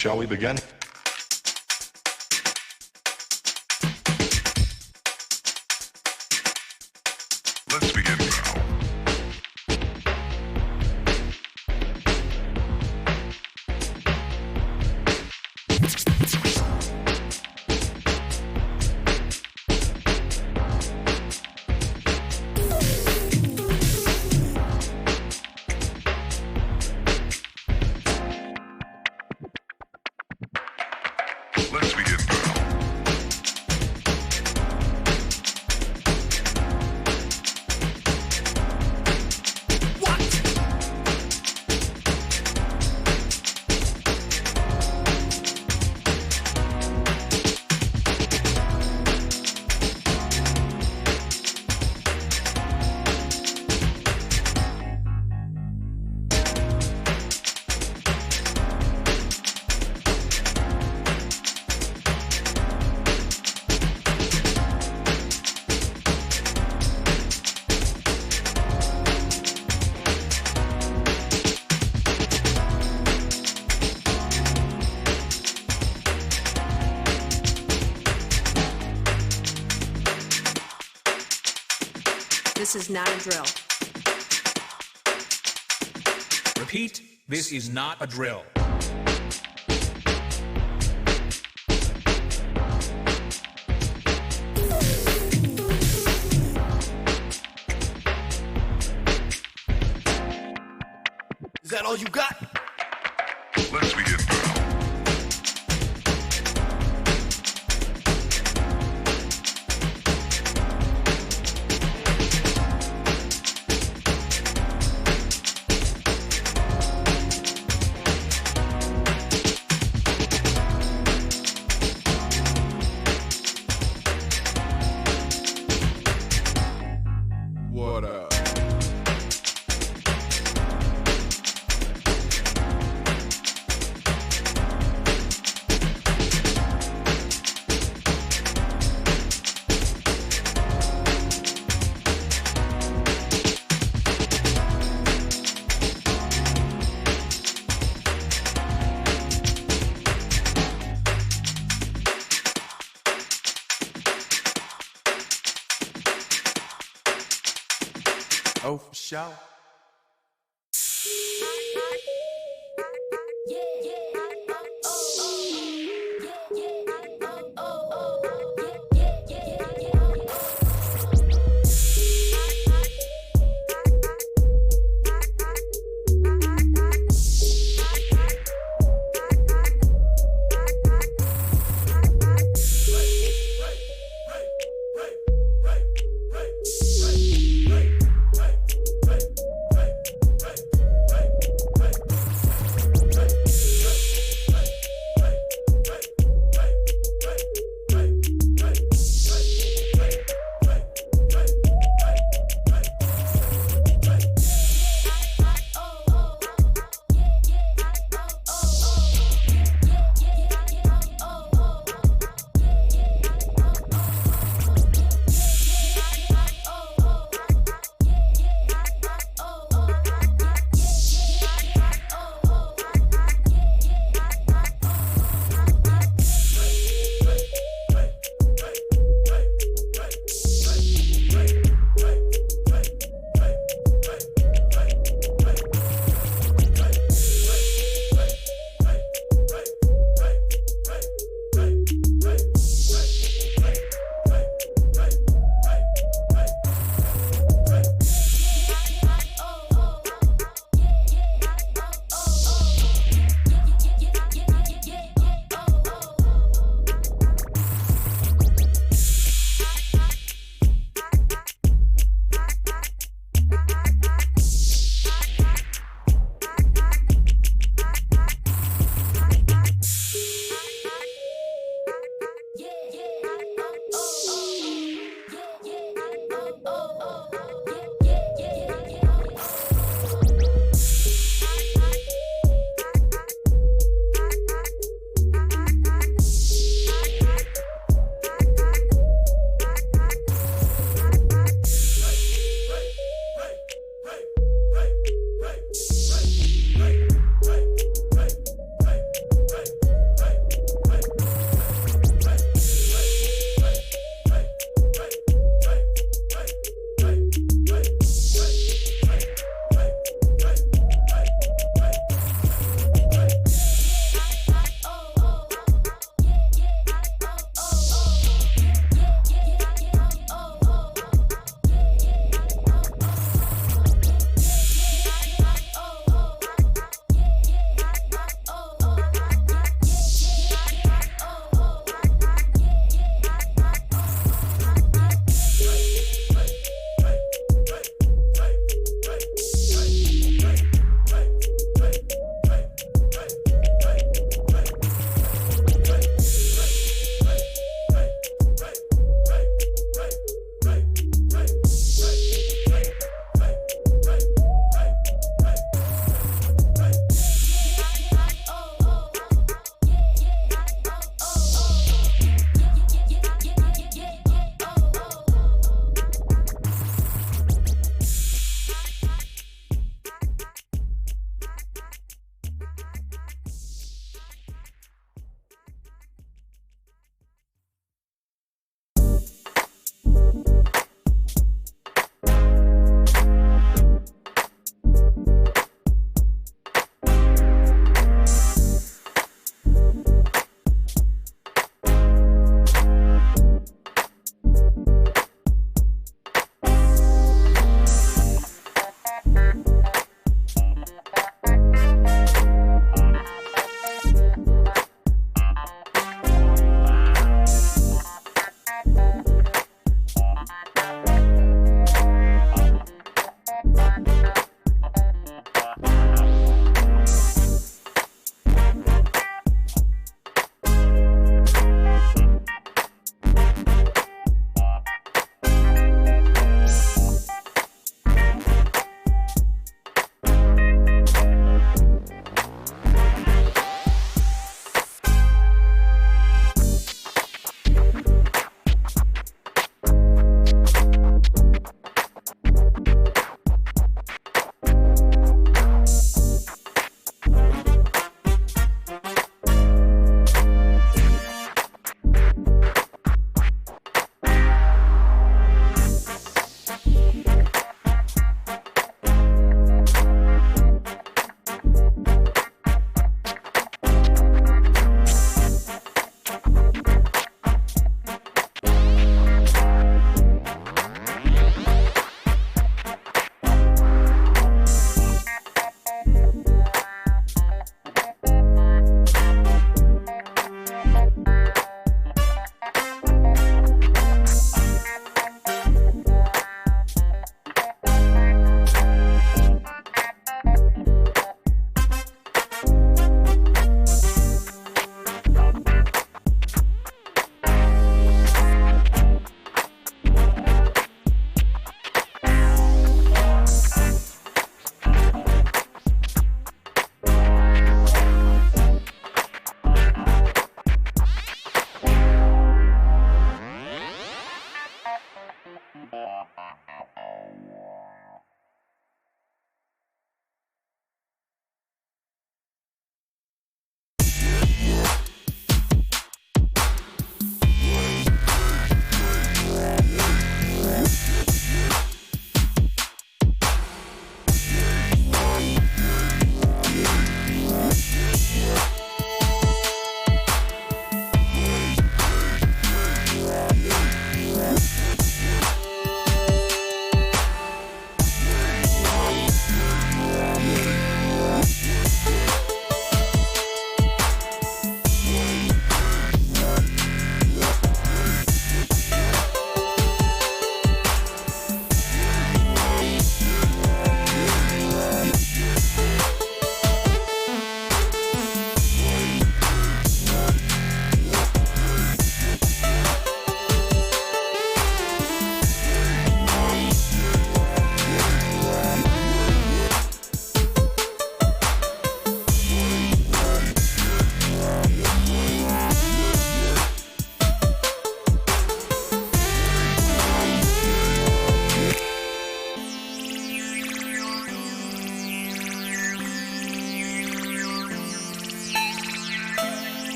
Shall we begin? Let's begin now. Let's begin now. This is not a drill. Repeat, this is not a drill. Is that all you got? Let's begin now. What up? Oh, for sure.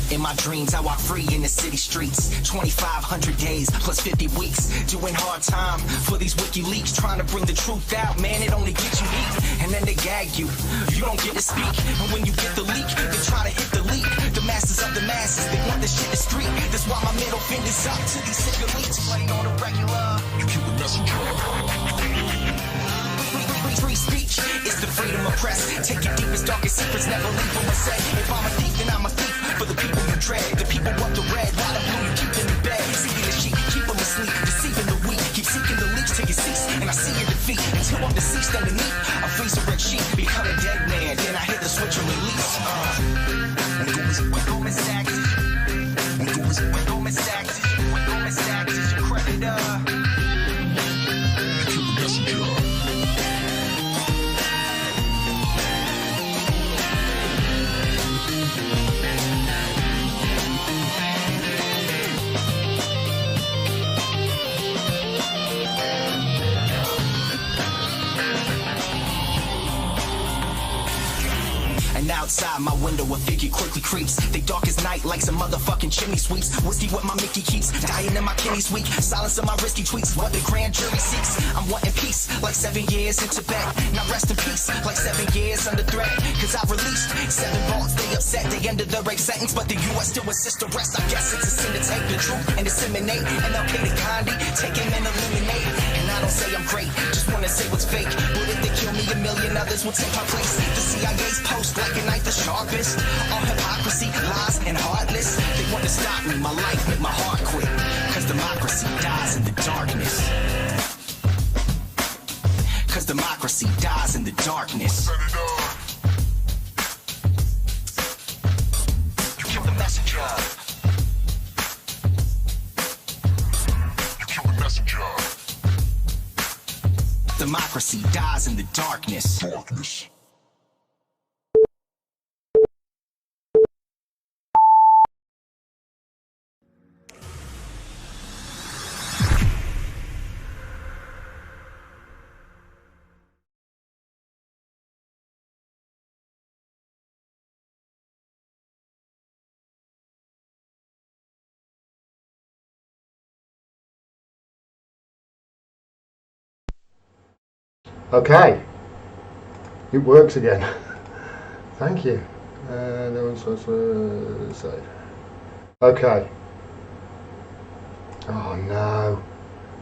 In my dreams, I walk free in the city streets. 2,500 days plus 50 weeks. Doing hard time for these WikiLeaks. Trying to bring the truth out, man, it only gets you weak. And then they gag you. You don't get to speak. And when you get the leak, they try to hit the leak. The masters of the masses, they want the shit to street. That's why my middle finger's up to these sick elites. Playing on the regular. You keep the messenger. Free speech is the freedom of press. Take your deepest, darkest secrets, never leave them unsaid. If I'm a thief, then I'm a thief for the people you dread. The people want the red, while the blue you keep them in bed. Seeking the sheep, keep them asleep, deceiving the weak. Keep seeking the leech till you cease, and I see your defeat. Until I'm deceased underneath, I freeze a red sheet, become a dead man. Then I hit the switch and release. We go Miss Axis. We go Miss Axis. We go Miss Axis. Your creditor. You keep the messenger. And outside my window a figure quickly creeps. They dark as night like some motherfucking chimney sweeps. Whiskey what my Mickey keeps, dying in my kidneys weak. Silence of my risky tweets, what the grand jury seeks. I'm wanting peace, like 7 years in Tibet. Now rest in peace, like 7 years under threat. Cause I released 7 vaults, they upset. They ended the rape sentence, but the US still insists to rest. I guess it's a sin to take the truth and disseminate. MLK to Gandhi, take him and eliminate. And I don't say I'm great, just wanna say what's fake. But if they kill me, a million others will take my place. The CIA's post like a knife the sharpest. All hypocrisy, lies, and heartless. They want to stop me, my life make my heart quit. Cause democracy dies in the darkness. Cause democracy dies in the darkness. You kill the messenger. You kill the messenger. Democracy dies in the darkness. Darkness. Okay, it works again. Thank you. No one's supposed to save. Okay. Oh no.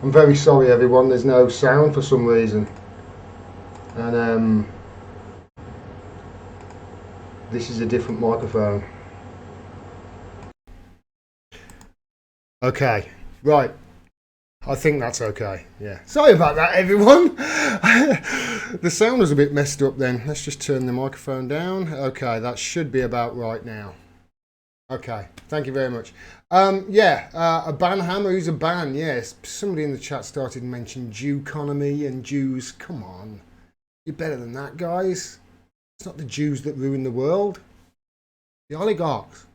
I'm very sorry everyone, there's no sound for some reason. And this is a different microphone. Okay, right. I think that's okay, yeah. Sorry about that, everyone. The sound was a bit messed up then. Let's just turn the microphone down. Okay, that should be about right now. Okay, thank you very much. A ban hammer, who's a ban? Yes, somebody in the chat started to mention Jew economy and Jews. Come on, you're better than that, guys. It's not the Jews that ruin the world. The oligarchs.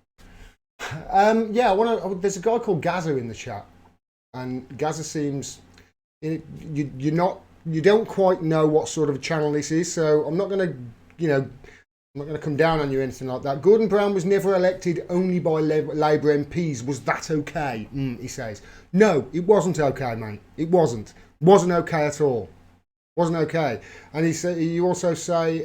There's a guy called Gaza in the chat. And Gaza seems you don't quite know what sort of a channel this is, so I'm not going to come down on you or anything like that. Gordon Brown was never elected only by Labour MPs. Was that okay? He says. No, it wasn't okay, mate. It wasn't okay at all. Wasn't okay. And you also say,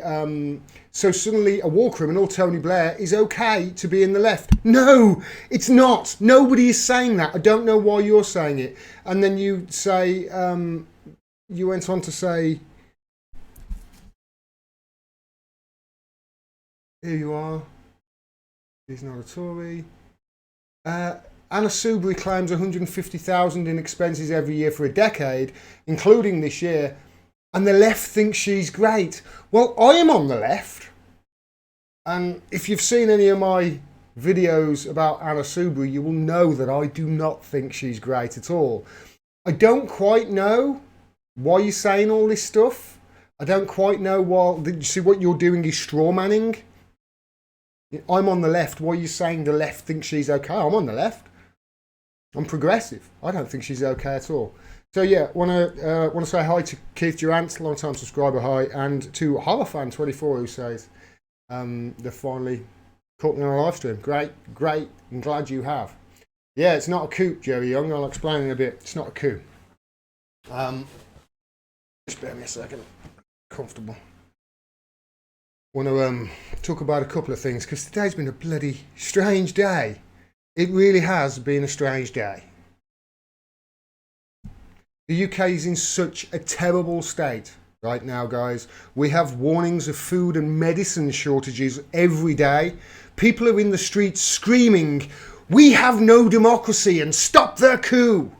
so suddenly a war criminal, Tony Blair, is okay to be in the left. No, it's not. Nobody is saying that. I don't know why you're saying it. And then you say, you went on to say, here you are. He's not a Tory. Anna Soubry claims 150,000 in expenses every year for a decade, including this year, and the left thinks she's great. Well, I am on the left, and if you've seen any of my videos about Anna Soubry, you will know that I do not think she's great at all. I don't quite know why you're saying all this stuff. I don't quite know why. You see, what you're doing is straw manning. I'm on the left. Why are you saying the left thinks she's okay? I'm on the left. I'm progressive. I don't think she's okay at all. So yeah, want to say hi to Keith Durant, long time subscriber, hi, and to Horrorfan24 who says they're finally caught me on a live stream. Great, I'm glad you have. Yeah, it's not a coup, Jerry Young. I'll explain in a bit. It's not a coup. Just bear me a second. Comfortable. Want to talk about a couple of things, because today's been a bloody strange day. It really has been a strange day. The UK is in such a terrible state right now, guys. We have warnings of food and medicine shortages every day. People are in the streets screaming, "We have no democracy and stop their coup."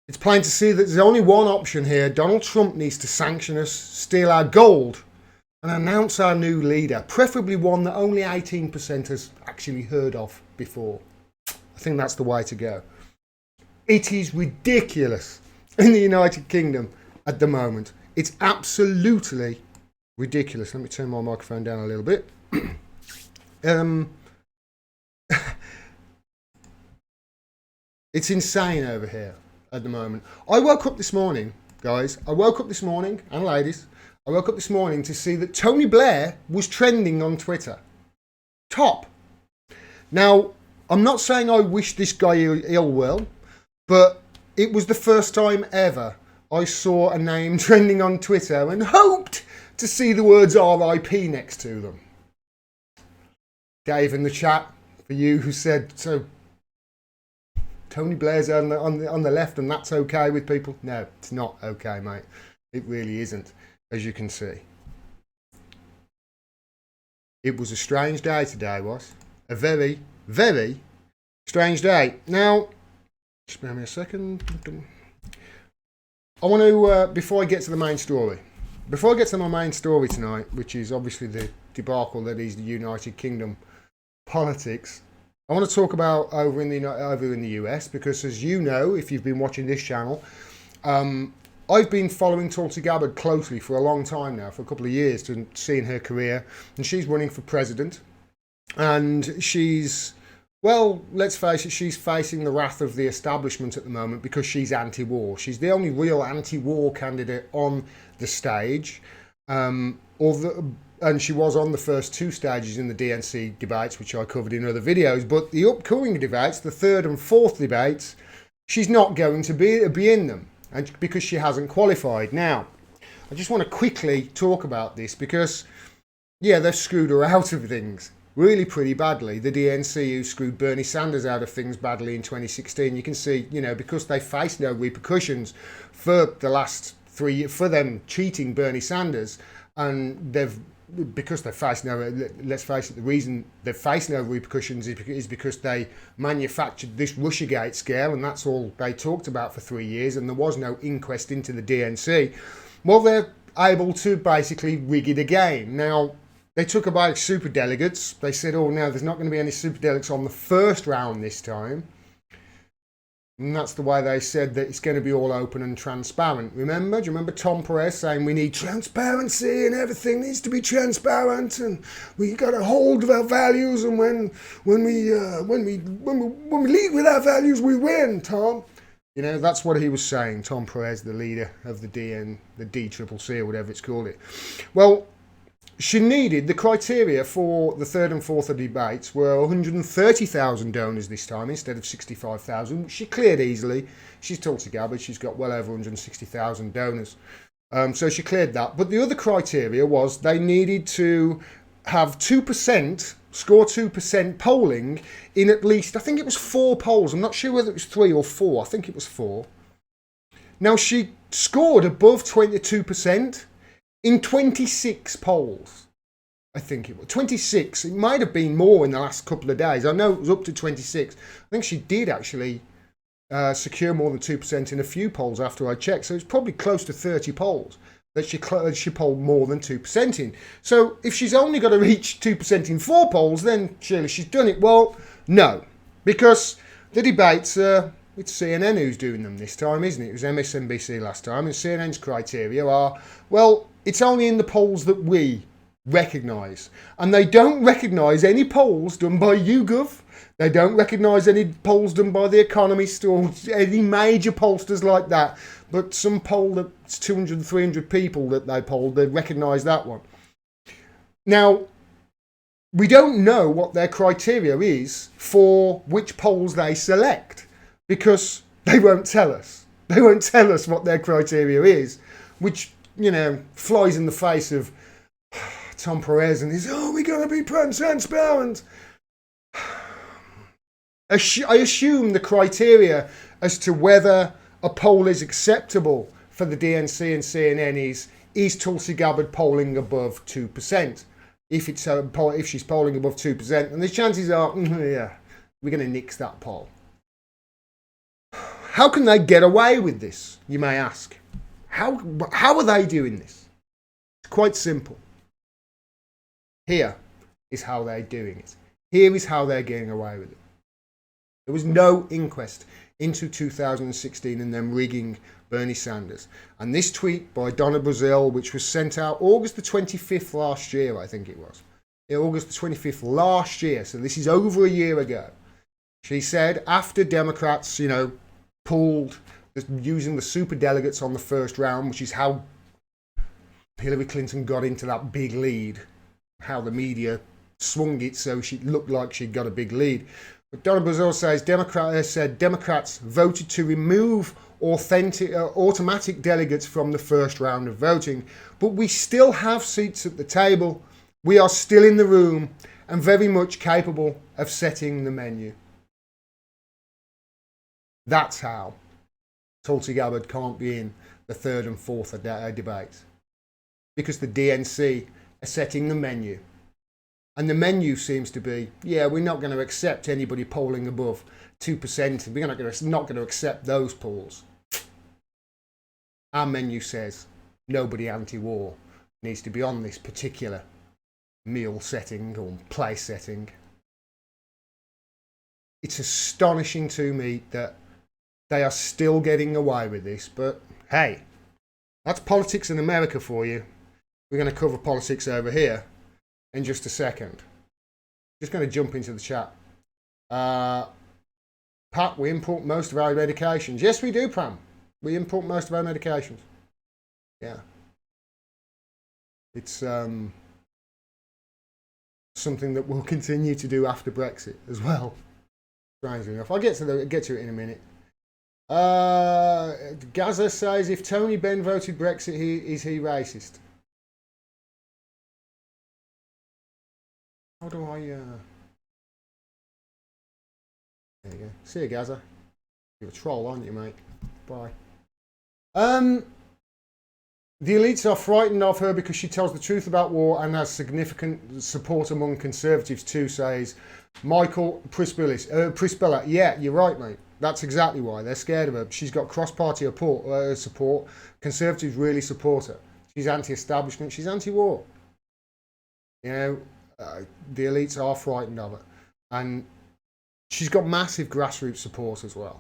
It's plain to see that there's only one option here. Donald Trump needs to sanction us, steal our gold, and announce our new leader, preferably one that only 18% has actually heard of before. I think that's the way to go. It is ridiculous in the United Kingdom at the moment. It's absolutely ridiculous. Let me turn my microphone down a little bit. It's insane over here at the moment. I woke up this morning, guys. I woke up this morning, and ladies, I woke up this morning to see that Tony Blair was trending on Twitter. Top. Now, I'm not saying I wish this guy ill will, but it was the first time ever I saw a name trending on Twitter and hoped to see the words RIP next to them. Dave in the chat, for you who said, so Tony Blair's on the left and that's okay with people? No, it's not okay, mate. It really isn't, as you can see. It was a strange day today, was. A very, very strange day. Now, just bear me a second. I want to, before I get to the main story, my main story tonight, which is obviously the debacle that is the United Kingdom politics, I want to talk about over in the US, because as you know, if you've been watching this channel, I've been following Tulsi Gabbard closely for a long time now, for a couple of years, to seeing her career, and she's running for president, and she's, well, let's face it, she's facing the wrath of the establishment at the moment because she's anti-war. She's the only real anti-war candidate on the stage, and she was on the first two stages in the DNC debates, which I covered in other videos, but the upcoming debates, the third and fourth debates, she's not going to be in them, and because she hasn't qualified. Now, I just want to quickly talk about this because, yeah, they've screwed her out of things really pretty badly. The DNC, who screwed Bernie Sanders out of things badly in 2016, you can see, you know, because they face no repercussions for the last 3 years, for them cheating Bernie Sanders, and because they face no, let's face it, the reason they face no repercussions is because they manufactured this Russiagate scare, and that's all they talked about for 3 years, and there was no inquest into the DNC. Well, they're able to basically rig it again. Now, they took about superdelegates. They said, oh, no, there's not going to be any superdelegates on the first round this time. And that's the way they said that it's going to be all open and transparent. Remember? Do you remember Tom Perez saying we need transparency and everything needs to be transparent and we got to hold our values, and when we lead with our values, we win, Tom. You know, that's what he was saying, Tom Perez, the leader of the DCCC or whatever it's called it. Well, she needed, the criteria for the third and fourth debates were 130,000 donors this time instead of 65,000, which she cleared easily. She's Tulsi Gabbard, she's got well over 160,000 donors. So she cleared that. But the other criteria was they needed to have 2%, score 2% polling in at least, I think it was 4 polls. I'm not sure whether it was 3 or 4. I think it was 4. Now, she scored above 22%. in 26 polls. I think it was 26. It might have been more in the last couple of days. I know it was up to 26. I think she did actually secure more than 2% in a few polls after I checked. So it's probably close to 30 polls that she polled more than 2% in. So if she's only got to reach 2% in 4 polls, then surely she's done it. Well, no, because the debates, it's CNN who's doing them this time, isn't it? It was MSNBC last time, and CNN's criteria are, well, it's only in the polls that we recognise. And they don't recognise any polls done by YouGov. They don't recognise any polls done by The Economist or any major pollsters like that. But some poll that's 200, 300 people that they polled, they recognise that one. Now, we don't know what their criteria is for which polls they select because they won't tell us. They won't tell us what their criteria is, which, you know, flies in the face of Tom Perez and his, oh, we got to be transparent. I assume the criteria as to whether a poll is acceptable for the DNC and CNN is Tulsi Gabbard polling above 2%. If she's polling above 2%, and the chances are, yeah, we're going to nix that poll. How can they get away with this, you may ask? How are they doing this? It's quite simple. Here is how they're doing it. Here is how they're getting away with it. There was no inquest into 2016 and them rigging Bernie Sanders. And this tweet by Donna Brazil, which was sent out August the 25th last year, I think it was. Yeah, August the 25th last year. So this is over a year ago. She said, after Democrats, pulled using the super delegates on the first round, which is how Hillary Clinton got into that big lead, how the media swung it so she looked like she'd got a big lead. But Donna Brazil says Democrats voted to remove automatic delegates from the first round of voting, but we still have seats at the table. We are still in the room and very much capable of setting the menu. That's how Tulsi Gabbard can't be in the third and fourth debates, because the DNC are setting the menu. And the menu seems to be, yeah, we're not going to accept anybody polling above 2%. We're not going to accept those polls. Our menu says nobody anti-war needs to be on this particular meal setting or place setting. It's astonishing to me that they are still getting away with this. But hey, that's politics in America for you. We're going to cover politics over here in just a second. Just going to jump into the chat. Pat, we import most of our medications. Yes, we do, Pam. We import most of our medications. Yeah. It's something that we'll continue to do after Brexit as well. Strangely enough. I'll get to it in a minute. Gaza says, if Tony Benn voted Brexit, is he racist? How do I, There you go. See you, Gaza. You're a troll, aren't you, mate? Bye. The elites are frightened of her because she tells the truth about war and has significant support among conservatives too, says Michael Prispilla. Yeah, you're right, mate. That's exactly why. They're scared of her. She's got cross-party support. Conservatives really support her. She's anti-establishment. She's anti-war. The elites are frightened of it. And she's got massive grassroots support as well.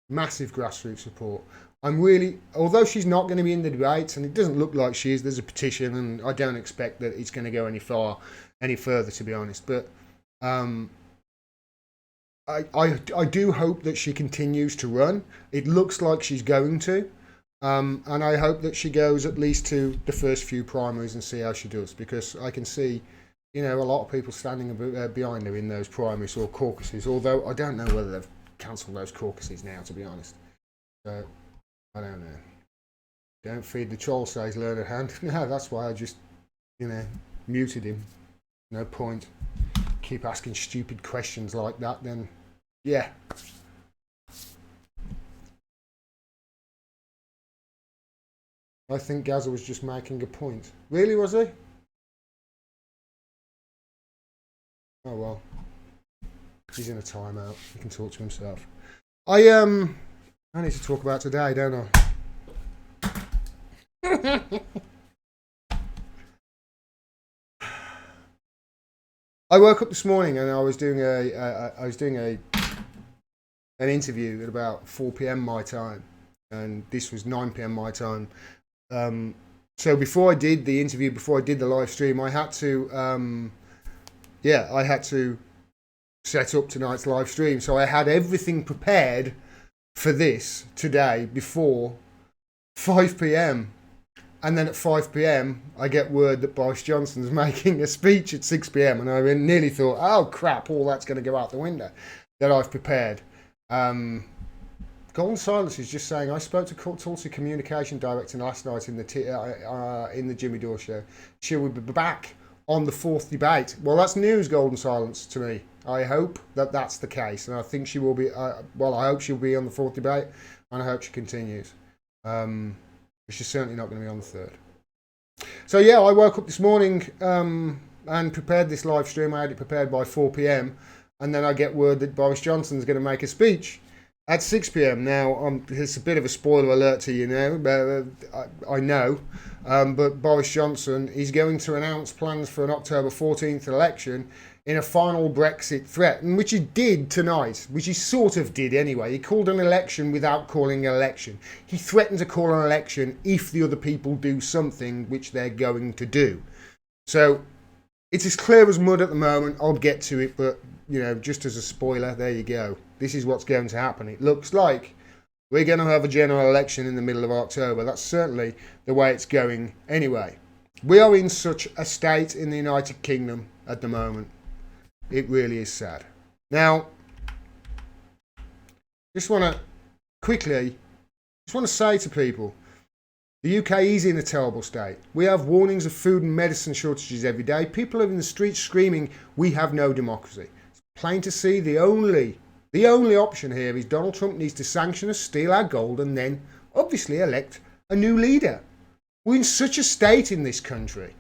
Massive grassroots support. Although she's not going to be in the debates, and it doesn't look like she is, there's a petition, and I don't expect that it's going to go any further, to be honest. But I do hope that she continues to run. It looks like she's going to. And I hope that she goes at least to the first few primaries and see how she does, because I can see a lot of people standing behind her in those primaries or caucuses, although I don't know whether they've cancelled those caucuses now, to be honest. So, I don't know. Don't feed the troll, says Learned Hand. No, that's why I just, muted him. No point. Keep asking stupid questions like that, then, yeah. I think Gaza was just making a point. Really, was he? Oh well. He's in a timeout. He can talk to himself. I need to talk about today, don't I? I woke up this morning and I was doing an interview at about 4 p.m. my time, and this was 9 p.m. my time. So before I did the interview, before I did the live stream, I had to set up tonight's live stream. So I had everything prepared for this today before 5 p.m. And then at 5 p.m, I get word that Boris Johnson's making a speech at 6 p.m. And I nearly thought, oh crap, all that's going to go out the window that I've prepared. Golden Silence is just saying, I spoke to Tulsi Communication Director last night in the Jimmy Dore show. She will be back on the 4th debate. Well, that's news, Golden Silence, to me. I hope that that's the case. And I think she will be, I hope she'll be on the 4th debate. And I hope she continues. But she's certainly not going to be on the 3rd. So yeah, I woke up this morning and prepared this live stream. I had it prepared by 4 p.m. And then I get word that Boris Johnson's going to make a speech at 6 p.m. Now, it's a bit of a spoiler alert to you now, I know. But Boris Johnson is going to announce plans for an October 14th election in a final Brexit threat, and which he did tonight, which he sort of did anyway. He called an election without calling an election. He threatened to call an election if the other people do something which they're going to do. So it's as clear as mud at the moment. I'll get to it, but just as a spoiler, there you go. This is what's going to happen. It looks like we're going to have a general election in the middle of October. That's certainly the way it's going anyway. We are in such a state in the United Kingdom at the moment. It really is sad. Now, just want to say to people, the UK is in a terrible state. We have warnings of food and medicine shortages every day. People are in the streets screaming, we have no democracy. It's plain to see the only option here is Donald Trump needs to sanction us, steal our gold, and then obviously elect a new leader. We're in such a state in this country.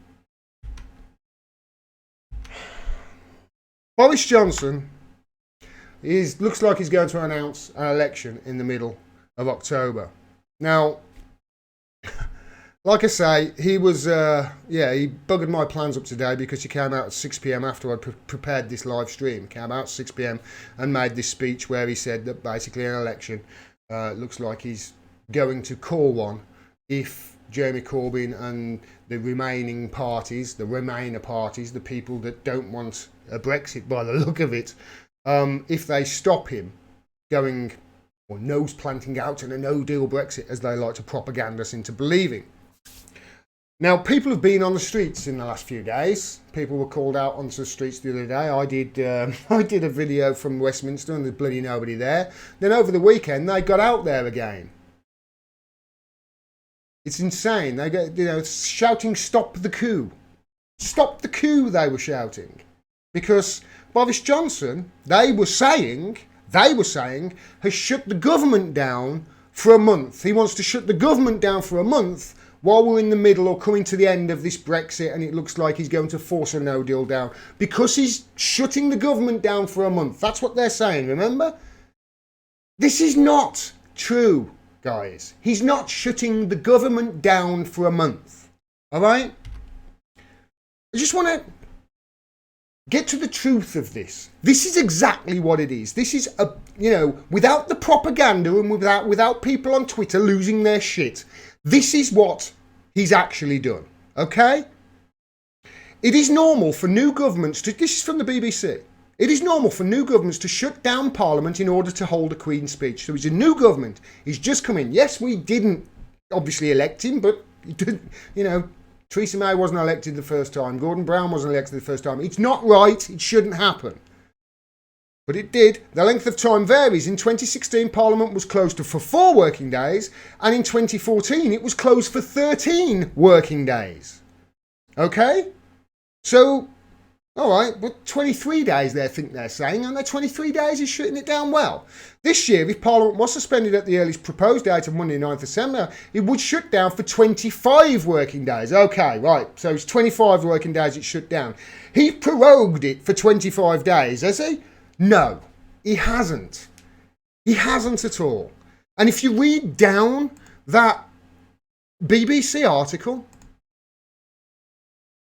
Boris Johnson looks like he's going to announce an election in the middle of October. Now, like I say, he was, he buggered my plans up today because he came out at 6 p.m. after I prepared this live stream. He came out at 6 p.m. and made this speech where he said that basically an election looks like he's going to call one if Jeremy Corbyn and the Remainer parties, the people that don't want a Brexit by the look of it, if they stop him going or nose planting out in a no-deal Brexit, as they like to propaganda us into believing. Now, people have been on the streets in the last few days. People were called out onto the streets the other day. I did a video from Westminster and there's bloody nobody there. Then over the weekend, they got out there again. It's insane. They get, shouting, "Stop the coup. Stop the coup," they were shouting. Because Boris Johnson, they were saying, has shut the government down for a month. He wants to shut the government down for a month while we're in the middle or coming to the end of this Brexit, and it looks like he's going to force a no deal down because he's shutting the government down for a month. That's what they're saying, remember? This is not true, guys. He's not shutting the government down for a month. All right? I just want to get to the truth of this. This is exactly what it is. This is, without the propaganda and without people on Twitter losing their shit, this is what he's actually done. Okay? It is normal for new governments to, this is from the BBC, it is normal for new governments to shut down Parliament in order to hold a Queen's speech. So he's a new government. He's just come in. Yes, we didn't obviously elect him, but, Theresa May wasn't elected the first time. Gordon Brown wasn't elected the first time. It's not right. It shouldn't happen. But it did. The length of time varies. In 2016, Parliament was closed for 4 working days. And in 2014, it was closed for 13 working days. Okay? So, All right, but 23 days they're saying, and they're 23 days is shutting it down well. This year, if Parliament was suspended at the earliest proposed date of Monday 9th December, it would shut down for 25 working days. Okay, right, so it's 25 working days it's shut down. He prorogued it for 25 days, has he? No, he hasn't. He hasn't at all. And if you read down that BBC article,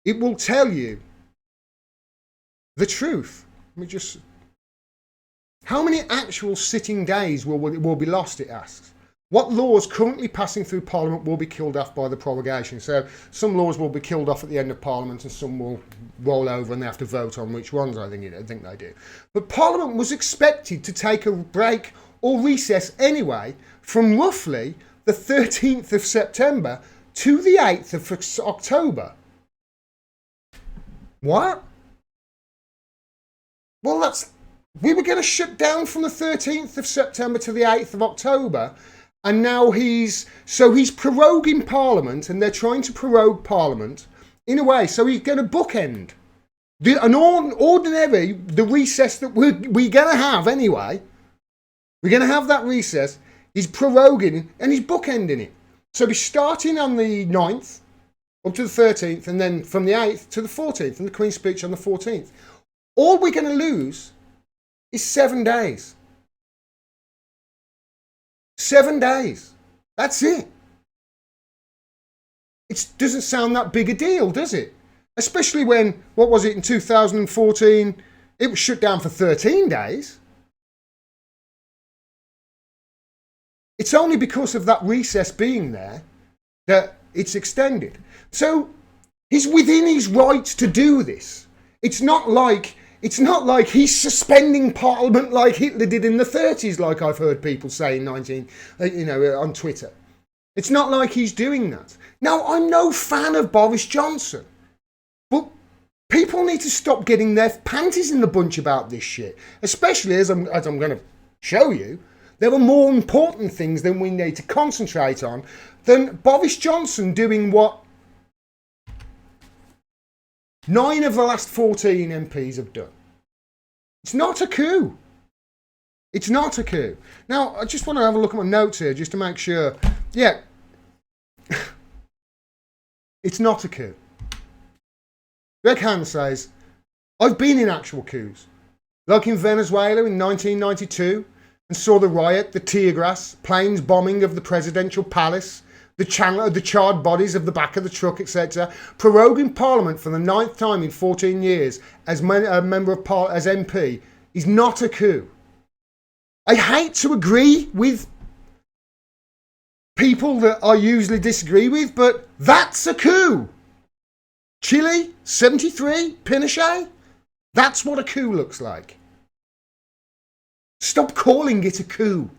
it will tell you the truth. Let me just... How many actual sitting days will be lost, it asks. What laws currently passing through Parliament will be killed off by the prorogation? So some laws will be killed off at the end of Parliament and some will roll over and they have to vote on which ones, I think they do. But Parliament was expected to take a break or recess anyway from roughly the 13th of September to the 8th of October. What? Well, we were going to shut down from the 13th of September to the 8th of October, and now he's proroguing Parliament, and they're trying to prorogue Parliament in a way, so he's going to bookend the recess that we're going to have anyway. We're going to have that recess. He's proroguing and he's bookending it. So he's starting on the 9th up to the 13th, and then from the 8th to the 14th, and the Queen's speech on the 14th. All we're going to lose is 7 days. 7 days. That's it. It doesn't sound that big a deal, does it? Especially when, what was it, in 2014, it was shut down for 13 days. It's only because of that recess being there that it's extended. So he's within his rights to do this. It's not like he's suspending Parliament like Hitler did in the 30s, like I've heard people say on Twitter. It's not like he's doing that. Now, I'm no fan of Boris Johnson, but people need to stop getting their panties in the bunch about this shit. Especially as I'm going to show you, there are more important things than we need to concentrate on than Boris Johnson doing what 9 of the last 14 MPs have done. It's not a coup. It's not a coup. Now, I just want to have a look at my notes here just to make sure. Yeah. It's not a coup. Greg Hand says, I've been in actual coups. Like in Venezuela in 1992 and saw the riot, the tear gas, planes bombing of the presidential palace, the charred bodies of the back of the truck, etc. Proroguing Parliament for the 9th time in 14 years as a member of Parliament, as MP, is not a coup. I hate to agree with people that I usually disagree with, but that's a coup. Chile, 73, Pinochet, that's what a coup looks like. Stop calling it a coup.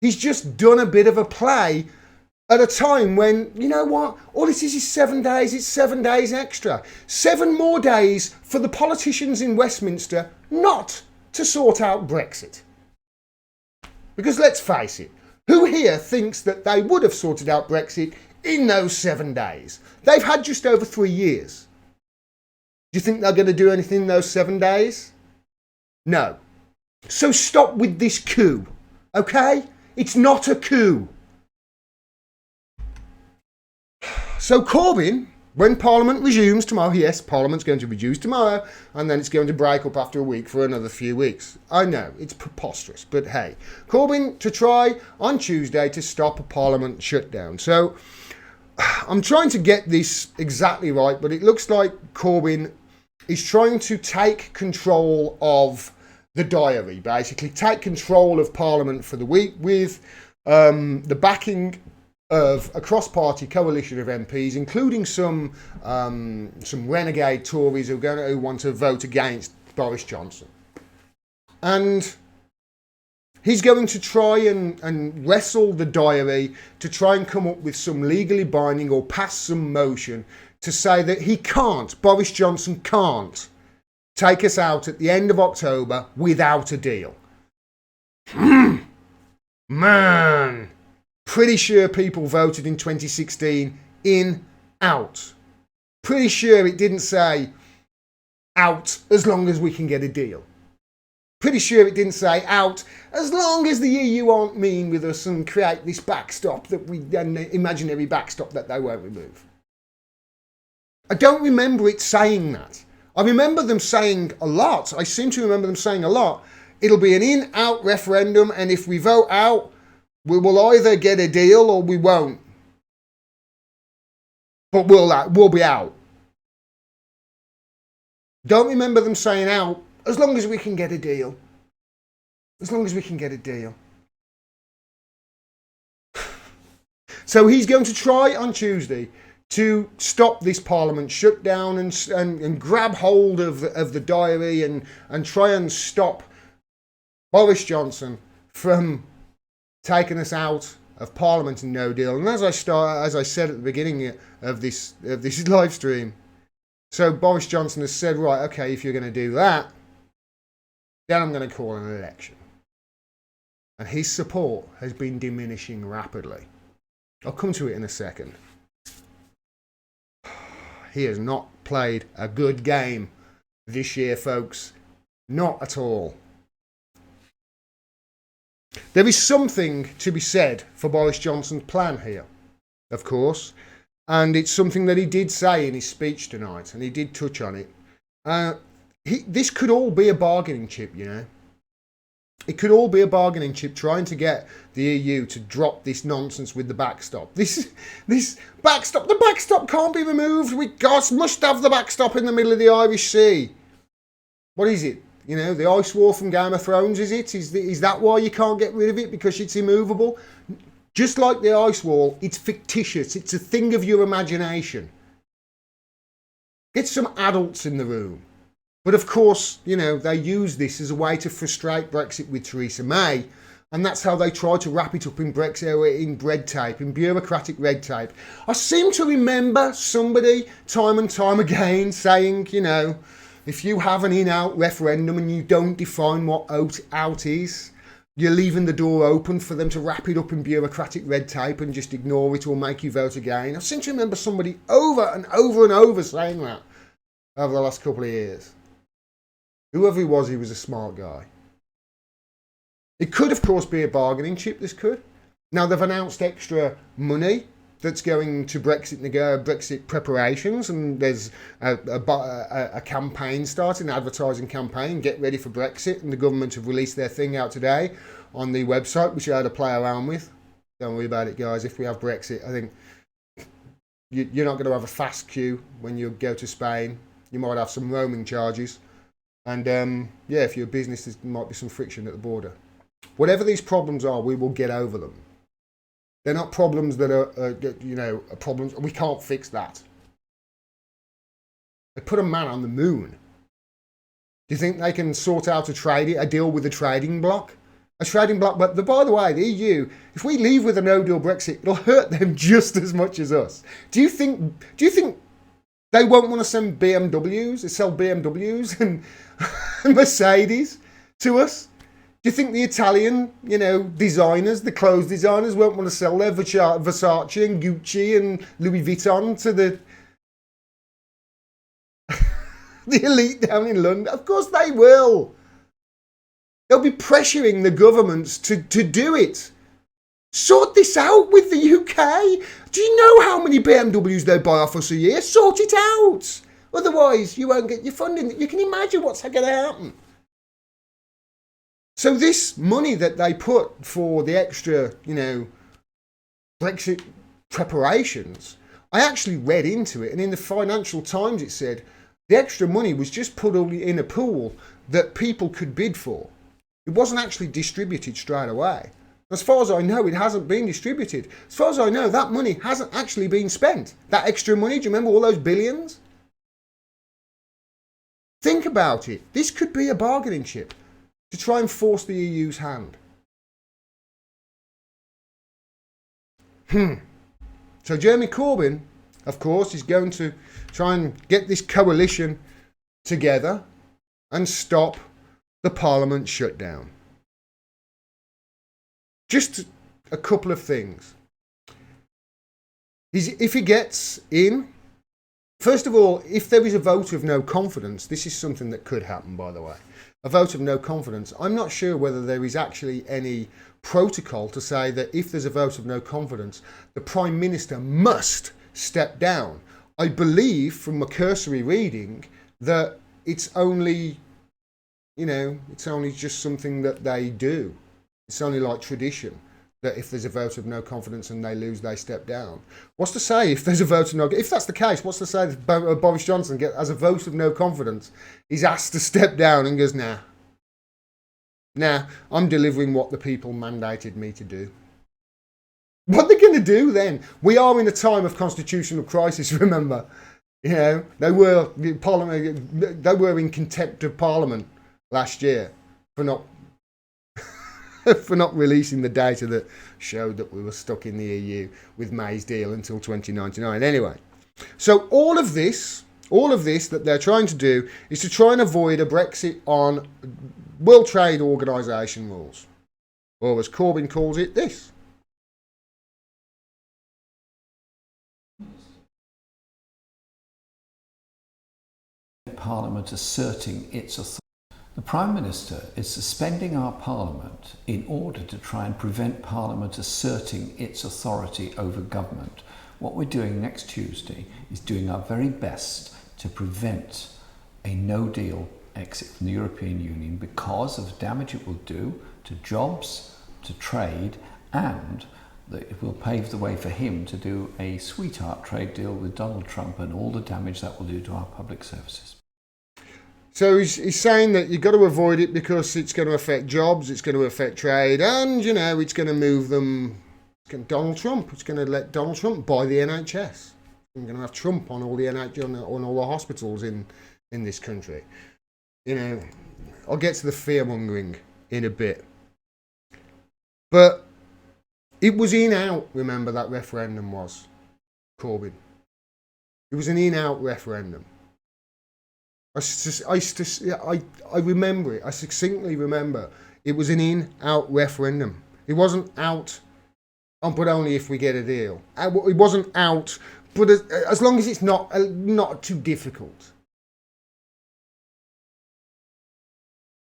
He's just done a bit of a play at a time when, you know what, all this is 7 days, it's 7 days extra. 7 more days for the politicians in Westminster not to sort out Brexit. Because let's face it, who here thinks that they would have sorted out Brexit in those 7 days? They've had just over 3 years. Do you think they're going to do anything in those 7 days? No. So stop with this coup, okay? It's not a coup. So Corbyn, when Parliament resumes tomorrow, yes, Parliament's going to resume tomorrow, and then it's going to break up after a week for another few weeks. I know, it's preposterous, but hey. Corbyn to try on Tuesday to stop a Parliament shutdown. So I'm trying to get this exactly right, but it looks like Corbyn is trying to take control of the diary, basically take control of Parliament for the week with the backing of a cross-party coalition of MPs, including some renegade Tories who want to vote against Boris Johnson. And he's going to try and wrestle the diary to try and come up with some legally binding or pass some motion to say that Boris Johnson can't take us out at the end of October without a deal. Man, pretty sure people voted in 2016 in, out. Pretty sure it didn't say out as long as we can get a deal. Pretty sure it didn't say out as long as the EU aren't mean with us and create this backstop that an imaginary backstop that they won't remove. I don't remember it saying that. I remember them saying a lot. I seem to remember them saying a lot. It'll be an in-out referendum, and if we vote out, we will either get a deal or we won't. But we'll be out. Don't remember them saying out as long as we can get a deal. As long as we can get a deal. So he's going to try on Tuesday to stop this parliament shutdown and grab hold of the diary and try and stop Boris Johnson from taking us out of Parliament and no deal. And as I said at the beginning of this live stream, so Boris Johnson has said, right, okay, if you're going to do that, then I'm going to call an election. And his support has been diminishing rapidly. I'll come to it in a second. He has not played a good game this year, folks. Not at all. There is something to be said for Boris Johnson's plan here, of course. And it's something that he did say in his speech tonight, and he did touch on it. This could all be a bargaining chip, you know. It could all be a bargaining chip trying to get the EU to drop this nonsense with the backstop. This backstop, the backstop can't be removed. We must have the backstop in the middle of the Irish Sea. What is it? You know, the ice wall from Game of Thrones, is it? Is that why you can't get rid of it? Because it's immovable? Just like the ice wall, it's fictitious. It's a thing of your imagination. Get some adults in the room. But of course, you know, they use this as a way to frustrate Brexit with Theresa May. And that's how they try to wrap it up in Brexit, in red tape, in bureaucratic red tape. I seem to remember somebody time and time again saying, you know, if you have an in-out referendum and you don't define what out is, you're leaving the door open for them to wrap it up in bureaucratic red tape and just ignore it or make you vote again. I seem to remember somebody over and over and over saying that over the last couple of years. Whoever he was a smart guy. It could, of course, be a bargaining chip, this could. Now, they've announced extra money that's going to Brexit preparations, and there's a campaign starting, an advertising campaign, get ready for Brexit, and the government have released their thing out today on the website, which you had to play around with. Don't worry about it, guys. If we have Brexit, I think you're not going to have a fast queue when you go to Spain. You might have some roaming charges. And yeah, if you're a business, there might be some friction at the border. Whatever these problems are, we will get over them. They're not problems that are problems. We can't fix that. They put a man on the moon. Do you think they can sort out a deal with a trading bloc? A trading bloc, but by the way, the EU, if we leave with a no-deal Brexit, it'll hurt them just as much as us. Do you think they won't want to send BMWs, sell BMWs and Mercedes to us? Do you think the Italian, designers, the clothes designers won't want to sell their Versace and Gucci and Louis Vuitton to the elite down in London? Of course they will. They'll be pressuring the governments to do it. Sort this out with the UK. Do you know how many BMWs they buy off us a year? Sort it out. Otherwise, you won't get your funding. You can imagine what's going to happen. So this money that they put for the extra, Brexit preparations, I actually read into it, and in the Financial Times it said the extra money was just put in a pool that people could bid for. It wasn't actually distributed straight away. As far as I know, it hasn't been distributed. As far as I know, that money hasn't actually been spent. That extra money, do you remember all those billions? Think about it. This could be a bargaining chip to try and force the EU's hand. So Jeremy Corbyn, of course, is going to try and get this coalition together and stop the Parliament shutdown. Just a couple of things. If he gets in, First of all, if there is a vote of no confidence, this is something that could happen, by the way. A vote of no confidence. I'm not sure whether there is actually any protocol to say that if there's a vote of no confidence, the Prime Minister must step down. I believe from a cursory reading that it's only, it's only just something that they do. It's only like tradition that if there's a vote of no confidence and they lose, they step down. What's to say if there's a vote of no... If that's the case, what's to say that Boris Johnson, as a vote of no confidence, he's asked to step down and goes, nah, I'm delivering what the people mandated me to do. What are they going to do then? We are in a time of constitutional crisis, remember. They were in contempt of Parliament last year for not releasing the data that showed that we were stuck in the EU with May's deal until 2099. Anyway, so all of this that they're trying to do is to try and avoid a Brexit on World Trade Organization rules, or as Corbyn calls it, this. Parliament asserting its authority. The Prime Minister is suspending our Parliament in order to try and prevent Parliament asserting its authority over government. What we're doing next Tuesday is doing our very best to prevent a no-deal exit from the European Union because of the damage it will do to jobs, to trade, and that it will pave the way for him to do a sweetheart trade deal with Donald Trump and all the damage that will do to our public services. So he's saying that you've got to avoid it because it's going to affect jobs, it's going to affect trade, and, it's going to move them. Donald Trump, it's going to let Donald Trump buy the NHS. We're going to have Trump on all the on all the hospitals in this country. I'll get to the fear-mongering in a bit. But it was in-out, remember, that referendum was, Corbyn. It was an in-out referendum. I remember it. I succinctly remember it was an in-out referendum. It wasn't out, but only if we get a deal. It wasn't out, but as long as it's not too difficult.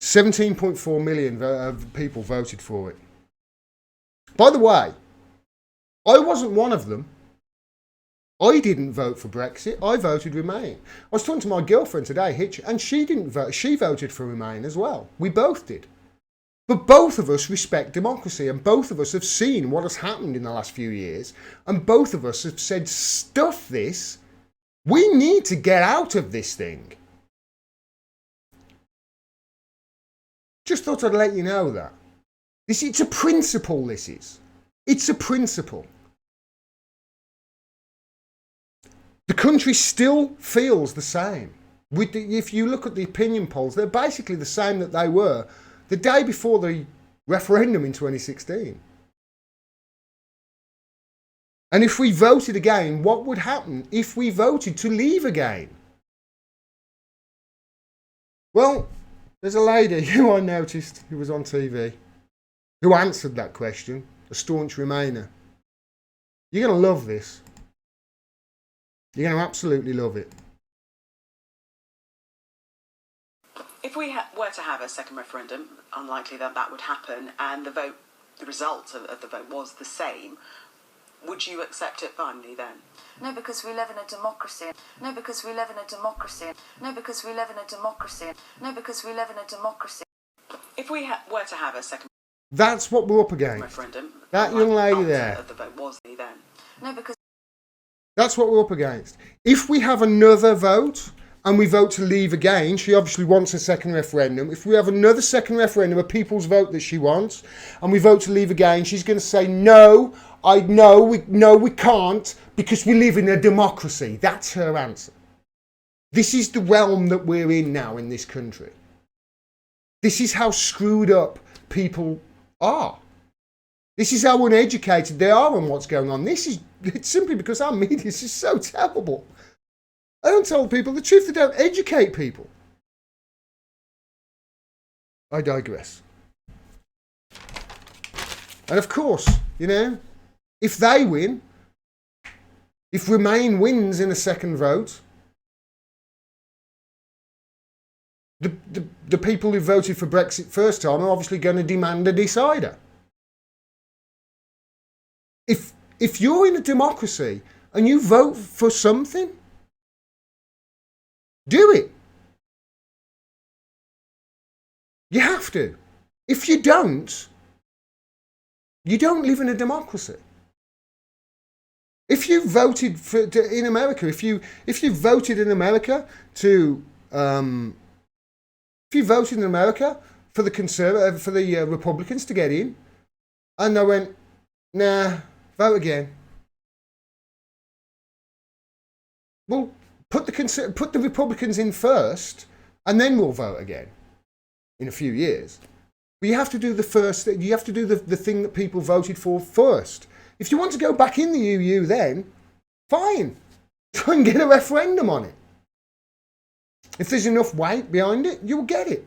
17.4 million people voted for it. By the way, I wasn't one of them. I didn't vote for Brexit. I voted Remain. I was talking to my girlfriend today, Hitch, and she didn't vote. She voted for Remain as well. We both did. But both of us respect democracy, and both of us have seen what has happened in the last few years, and both of us have said, stuff this. We need to get out of this thing. Just thought I'd let you know that. It's a principle, this is. It's a principle. The country still feels the same. If you look at the opinion polls, they're basically the same that they were the day before the referendum in 2016. And if we voted again, what would happen if we voted to leave again? Well, there's a lady who I noticed who was on TV who answered that question, a staunch Remainer. You're going to love this. You're going to absolutely love it. If we were to have a second referendum, unlikely that would happen, and the result of the vote was the same, would you accept it finally then? No, because we live in a democracy. No, because we live in a democracy. No, because we live in a democracy. No, because we live in a democracy. If we were to have a second That's what we're up against. referendum, That young lady there. Of the vote was the then. No, because That's what we're up against. If we have another vote and we vote to leave again, she obviously wants a second referendum. If we have another second referendum, a people's vote that she wants, and we vote to leave again, she's going to say, no, we can't, because we live in a democracy. That's her answer. This is the realm that we're in now in this country. This is how screwed up people are. This is how uneducated they are on what's going on. It's simply because our media is just so terrible. I don't tell people the truth. They don't educate people. I digress. And of course, if they win, if Remain wins in a second vote, the people who voted for Brexit first time are obviously going to demand a decider. If you're in a democracy and you vote for something, do it. You have to. If you don't live in a democracy. If you voted in America, if you voted in America to if you voted in America for the Republicans to get in, and they went, nah, vote again. Well, put the Republicans in first, and then we'll vote again in a few years. But you have to do the first. You have to do the thing that people voted for first. If you want to go back in the EU, then fine. Try and get a referendum on it. If there's enough weight behind it, you'll get it.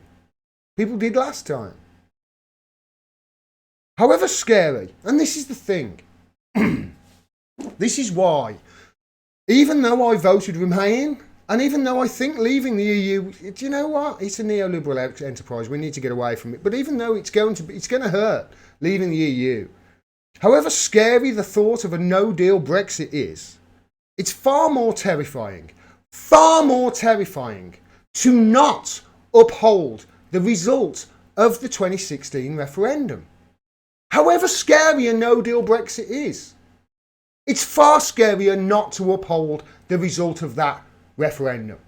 People did last time. However scary, and this is the thing, this is why, even though I voted Remain, and even though I think leaving the EU, do you know what? It's a neoliberal enterprise. We need to get away from it. But even though it's going to hurt leaving the EU, however scary the thought of a no-deal Brexit is, it's far more terrifying to not uphold the result of the 2016 referendum. However scary a no-deal Brexit is, it's far scarier not to uphold the result of that referendum.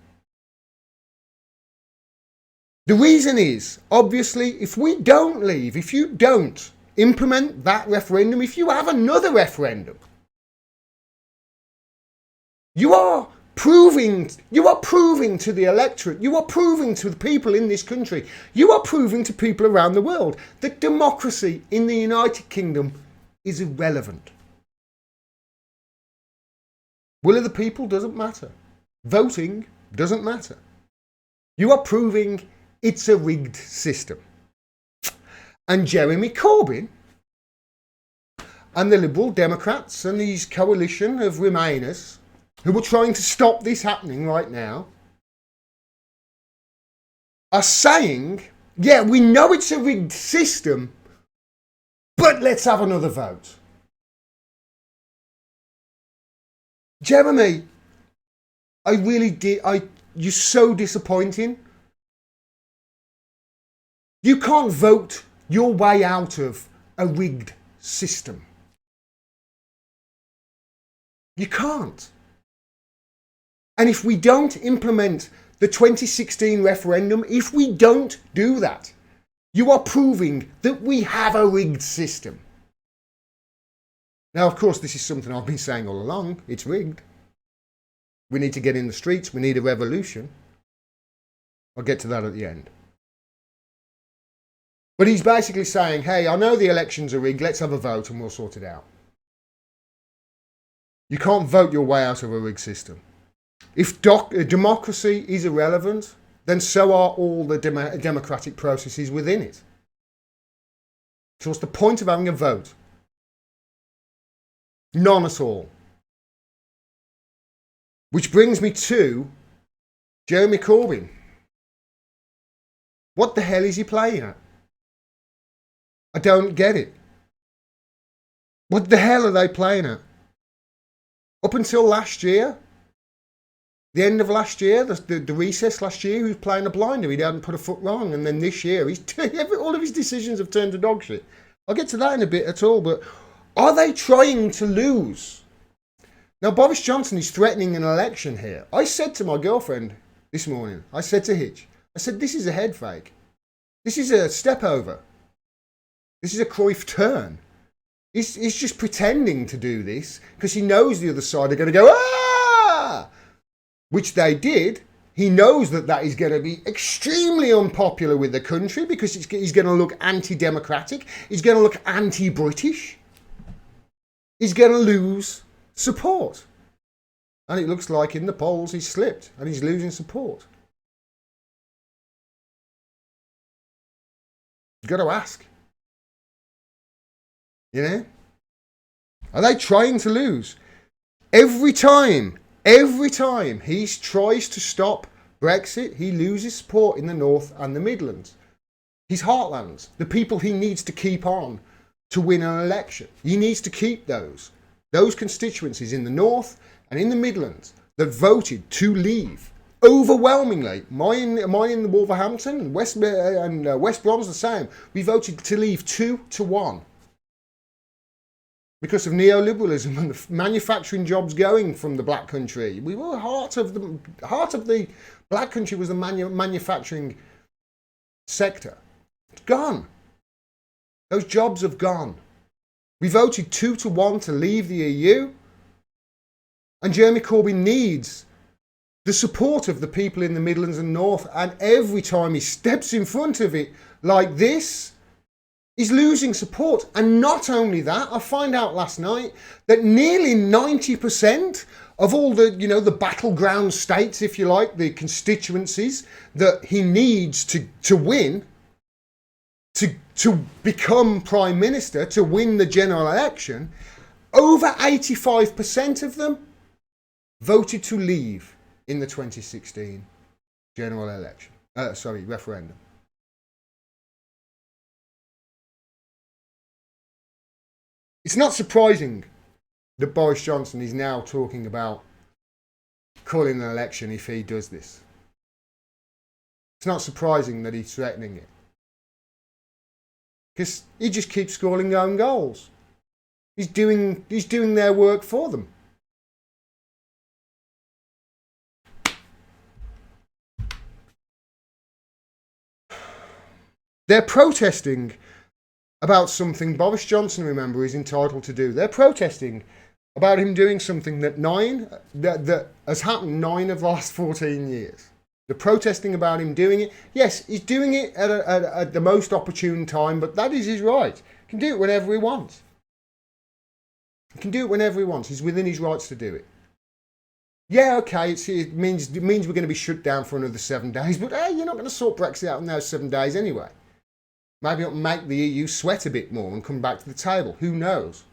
The reason is, obviously, if we don't leave, if you don't implement that referendum, if you have another referendum, you are proving to the electorate, you are proving to the people in this country, you are proving to people around the world that democracy in the United Kingdom is irrelevant. Will of the people doesn't matter. Voting doesn't matter. You are proving it's a rigged system. And Jeremy Corbyn and the Liberal Democrats and these coalition of Remainers who are trying to stop this happening right now are saying, yeah, we know it's a rigged system, but let's have another vote. Jeremy, you're so disappointing. You can't vote your way out of a rigged system. You can't. And if we don't implement the 2016 referendum, if we don't do that, you are proving that we have a rigged system. Now, of course, this is something I've been saying all along. It's rigged. We need to get in the streets. We need a revolution. I'll get to that at the end. But he's basically saying, hey, I know the elections are rigged. Let's have a vote and we'll sort it out. You can't vote your way out of a rigged system. If democracy is irrelevant, then so are all the democratic processes within it. So what's the point of having a vote? None at all. Which brings me to Jeremy Corbyn. What the hell is he playing at? I don't get it. What the hell are they playing at? Up until last year, the end of last year, the recess last year, he was playing a blinder. He hadn't put a foot wrong. And then this year, all of his decisions have turned to dog shit. I'll get to that in a bit at all. But are they trying to lose? Now, Boris Johnson is threatening an election here. I said to my girlfriend this morning, I said to Hitch, I said, this is a head fake. This is a step over. This is a Cruyff turn. He's just pretending to do this because he knows the other side are going to go, ah! Which they did. He knows that is going to be extremely unpopular with the country because he's going to look anti-democratic. He's going to look anti-British. He's going to lose support. And it looks like in the polls he's slipped and he's losing support. You've got to ask. You know? Are they trying to lose? Every time he tries to stop Brexit, he loses support in the North and the Midlands. His heartlands, the people he needs to keep on to win an election. He needs to keep those constituencies in the North and in the Midlands that voted to leave. Overwhelmingly, mine in Wolverhampton and West Brom's the same. We voted to leave 2-1 because of neoliberalism and the manufacturing jobs going from the black country. We were heart of the black country was the manufacturing sector. It's gone. Those jobs have gone. We voted 2-1 to leave the EU, and Jeremy Corbyn needs the support of the people in the Midlands and North, and every time he steps in front of it like this, he's losing support. And not only that, I find out last night that nearly 90% of all the, the battleground states, if you like, the constituencies that he needs to win, to become Prime Minister, to win the general election, over 85% of them voted to leave in the 2016 general election. Referendum. It's not surprising that Boris Johnson is now talking about calling an election if he does this. It's not surprising that he's threatening it. Because he just keeps scoring their own goals. He's doing their work for them. They're protesting about something Boris Johnson, remember, is entitled to do. They're protesting about him doing something that has happened 9 of the last 14 years. They're protesting about him doing it. Yes, he's doing it at the most opportune time, but that is his right. He can do it whenever he wants. He can do it whenever he wants. He's within his rights to do it. Yeah, okay, it means we're going to be shut down for another 7 days, but hey, you're not going to sort Brexit out in those 7 days anyway. Maybe it'll make the EU sweat a bit more and come back to the table. Who knows?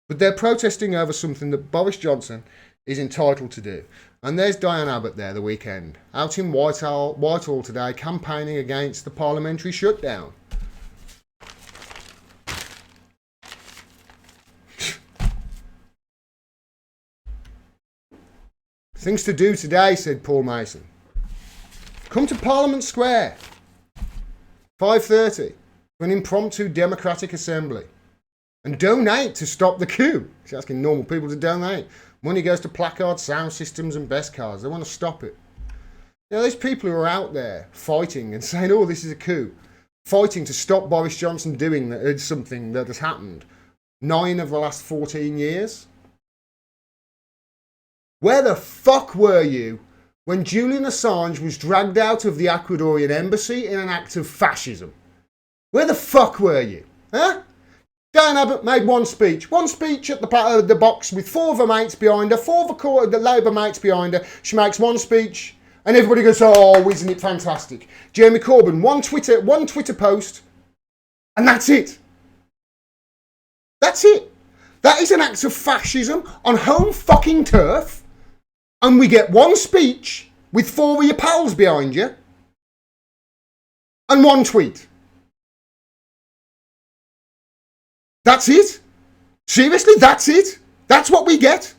But they're protesting over something that Boris Johnson is entitled to do. And there's Diane Abbott there the weekend, out in Whitehall today, campaigning against the parliamentary shutdown. Things to do today, said Paul Mason. Come to Parliament Square, 5:30, for an impromptu democratic assembly. And donate to stop the coup. He's asking normal people to donate. Money goes to placards, sound systems and best cars. They want to stop it. These people who are out there fighting and saying, oh, this is a coup, fighting to stop Boris Johnson doing something that has happened 9 of the last 14 years. Where the fuck were you when Julian Assange was dragged out of the Ecuadorian embassy in an act of fascism? Where the fuck were you? Huh? Diane Abbott made one speech at the box with 4 of her mates behind her, 4 of the Labour mates behind her. She makes one speech and everybody goes, oh, isn't it fantastic? Jeremy Corbyn, one Twitter post, and that's it. That's it. That is an act of fascism on home fucking turf. And we get one speech with 4 of your pals behind you and one tweet. That's it? Seriously, that's it? That's what we get?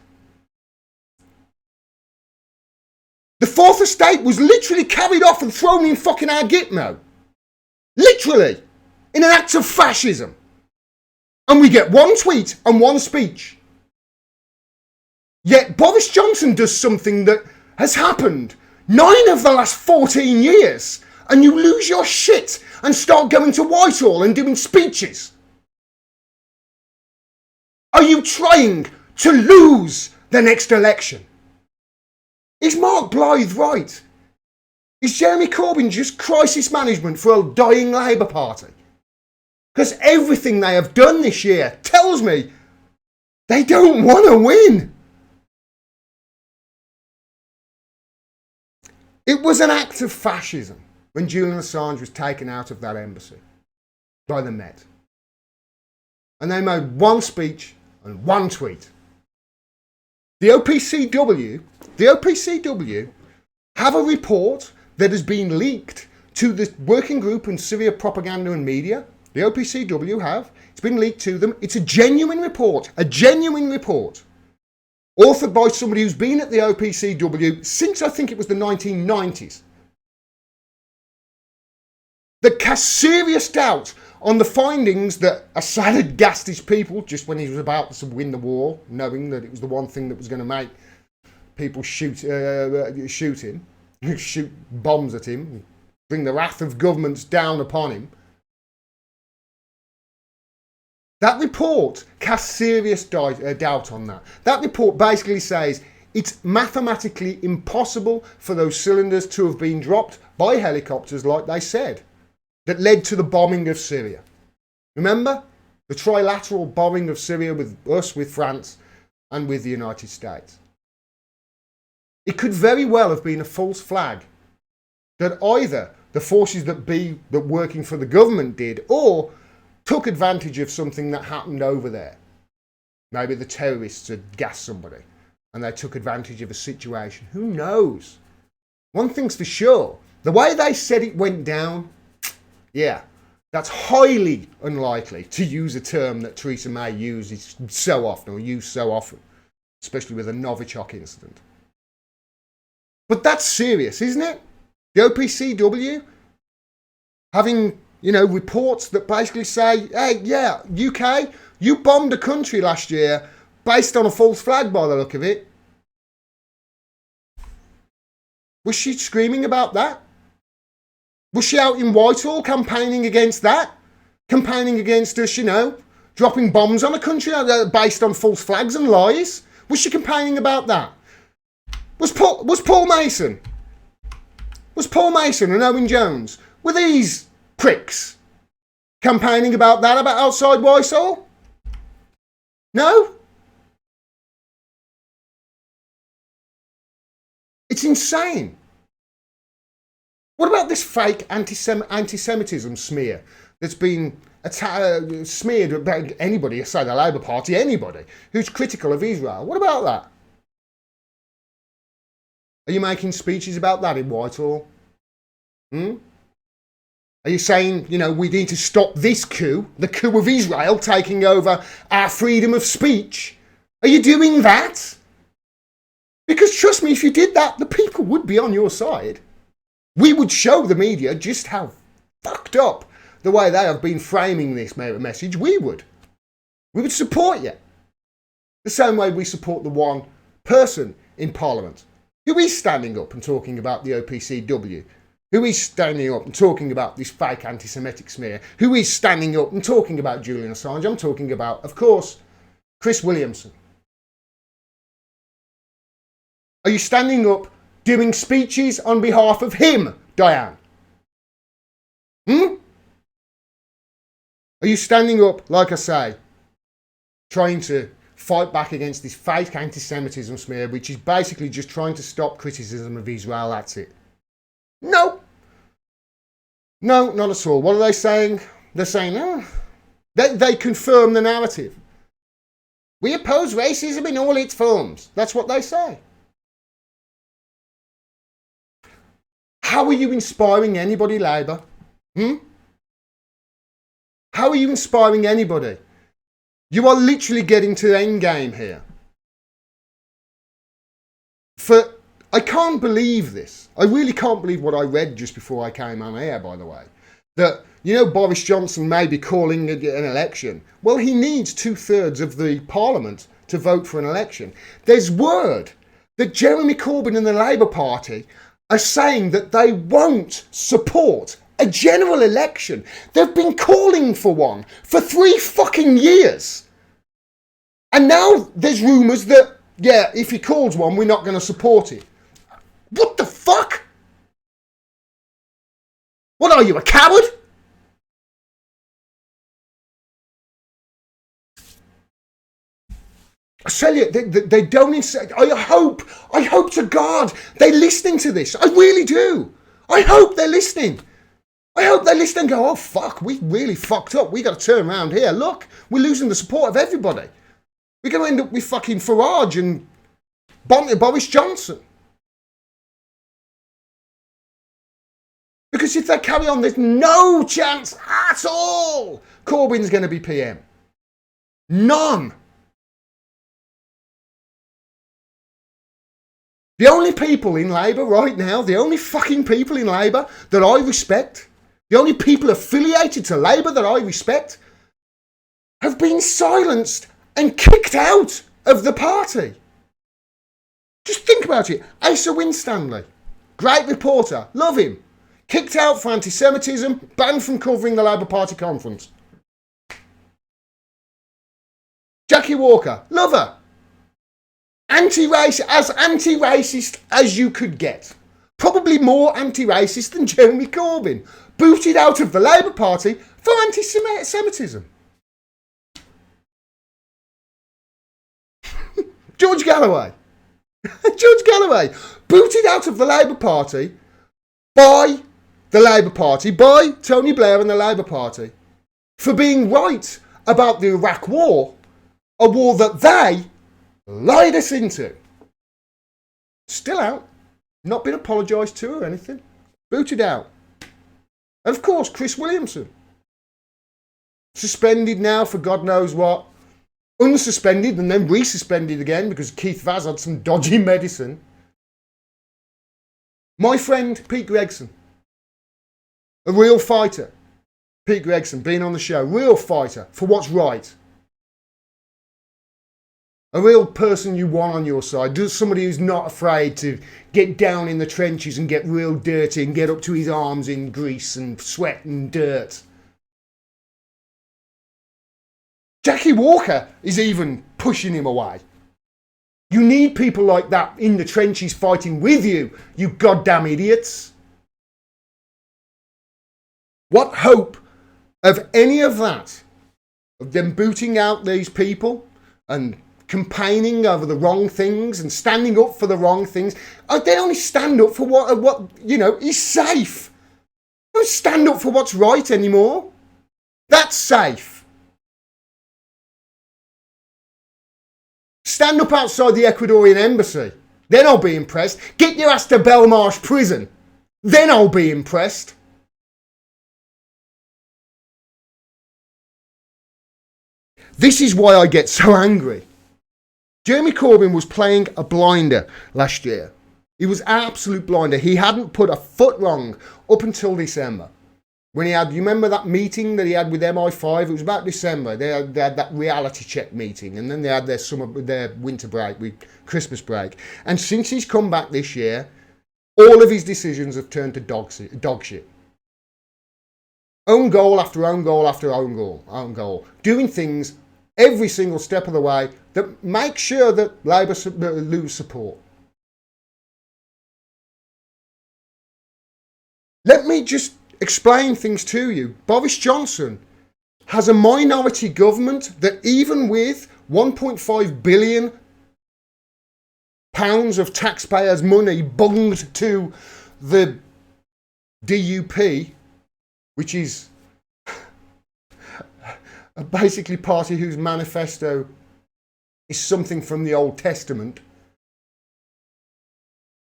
The 4th estate was literally carried off and thrown in fucking our Gitmo. Literally. In an act of fascism. And we get one tweet and one speech. Yet Boris Johnson does something that has happened 9 of the last 14 years, and you lose your shit and start going to Whitehall and doing speeches. Are you trying to lose the next election? Is Mark Blythe right? Is Jeremy Corbyn just crisis management for a dying Labour Party? Because everything they have done this year tells me they don't want to win. It was an act of fascism when Julian Assange was taken out of that embassy by the Met. And they made one speech and one tweet. The OPCW The OPCW have a report that has been leaked to the working group in Syria propaganda and media. The OPCW have. It's been leaked to them. It's a genuine report. A genuine report. Authored by somebody who's been at the OPCW since I think it was the 1990s. That casts serious doubt on the findings that Assad had gassed his people just when he was about to win the war, knowing that it was the one thing that was going to make people shoot him, shoot bombs at him, bring the wrath of governments down upon him. That report casts serious doubt on that. That report basically says it's mathematically impossible for those cylinders to have been dropped by helicopters like they said, that led to the bombing of Syria. Remember? The trilateral bombing of Syria with us, with France, and with the United States. It could very well have been a false flag that either the forces that working for the government did, or took advantage of something that happened over there. Maybe the terrorists had gassed somebody and they took advantage of a situation. Who knows? One thing's for sure. The way they said it went down, yeah, that's highly unlikely, to use a term that Theresa May uses so often, especially with the Novichok incident. But that's serious, isn't it? The OPCW having, reports that basically say, hey, yeah, UK, you bombed a country last year based on a false flag by the look of it. Was she screaming about that? Was she out in Whitehall campaigning against that? Campaigning against us, dropping bombs on a country based on false flags and lies? Was she campaigning about that? Was Paul Mason and Owen Jones, were these pricks campaigning about that, about outside Whitehall? No? It's insane. What about this fake anti-Semitism smear that's been smeared about anybody, say the Labour Party, anybody who's critical of Israel? What about that? Are you making speeches about that in Whitehall? Are you saying, we need to stop this coup, the coup of Israel taking over our freedom of speech? Are you doing that? Because trust me, if you did that, the people would be on your side. We would show the media just how fucked up the way they have been framing this message. We would support you. The same way we support the one person in Parliament who is standing up and talking about the OPCW, who is standing up and talking about this fake anti-Semitic smear, who is standing up and talking about Julian Assange. I'm talking about, of course, Chris Williamson. Are you standing up doing speeches on behalf of him, Diane? Are you standing up, like I say, trying to fight back against this fake anti-Semitism smear, which is basically just trying to stop criticism of Israel? That's it. No, not at all. What are they saying? They're saying, they confirm the narrative. We oppose racism in all its forms. That's what they say. How are you inspiring anybody, Labour? How are you inspiring anybody? You are literally getting to the end game here. I can't believe this. I really can't believe what I read just before I came on air, by the way. That, Boris Johnson may be calling an election. Well, he needs 2/3 of the Parliament to vote for an election. There's word that Jeremy Corbyn and the Labour Party are saying that they won't support a general election. They've been calling for one for 3 fucking years. And now there's rumours that, if he calls one, we're not going to support it. What the fuck? What are you, a coward? I tell you, they don't insist. I hope to God they're listening to this. I really do. I hope they're listening. I hope they listen and go, oh fuck, we really fucked up. We got to turn around here. Look, we're losing the support of everybody. We're going to end up with fucking Farage and Boris Johnson. Because if they carry on, there's no chance at all Corbyn's going to be PM. None. The only people in Labour right now, the only fucking people in Labour that I respect, the only people affiliated to Labour that I respect, have been silenced and kicked out of the party. Just think about it. Asa Winstanley, great reporter, love him. Kicked out for anti-Semitism, banned from covering the Labour Party conference. Jackie Walker, love her. Anti-racist as you could get. Probably more anti-racist than Jeremy Corbyn. Booted out of the Labour Party for anti-Semitism. George Galloway. George Galloway. Booted out of the Labour Party by the Labour Party, by Tony Blair and the Labour Party, for being right about the Iraq War, a war that they lied us into. Still out. Not been apologised to or anything. Booted out. And of course, Chris Williamson. Suspended now for God knows what. Unsuspended and then resuspended again because Keith Vaz had some dodgy medicine. My friend Pete Gregson. A real fighter. Pete Gregson, being on the show. Real fighter for what's right. A real person you want on your side. Somebody who's not afraid to get down in the trenches and get real dirty and get up to his arms in grease and sweat and dirt. Jackie Walker is even pushing him away. You need people like that in the trenches fighting with you, you goddamn idiots. What hope of any of that, of them booting out these people and campaigning over the wrong things and standing up for the wrong things? They only stand up for what is safe. They don't stand up for what's right anymore. That's safe. Stand up outside the Ecuadorian embassy. Then I'll be impressed. Get your ass to Belmarsh prison. Then I'll be impressed. This is why I get so angry. Jeremy Corbyn was playing a blinder last year. He was an absolute blinder. He hadn't put a foot wrong up until December. When he had, you remember that meeting that he had with MI5? It was about December. They had that reality check meeting, and then they had their winter break, Christmas break. And since he's come back this year, all of his decisions have turned to dog shit. Own goal after own goal after own goal. Doing things every single step of the way that make sure that Labour lose support. Let me just explain things to you. Boris Johnson has a minority government that even with 1.5 billion pounds of taxpayers' money bunged to the DUP, which is a basically party whose manifesto is something from the Old Testament,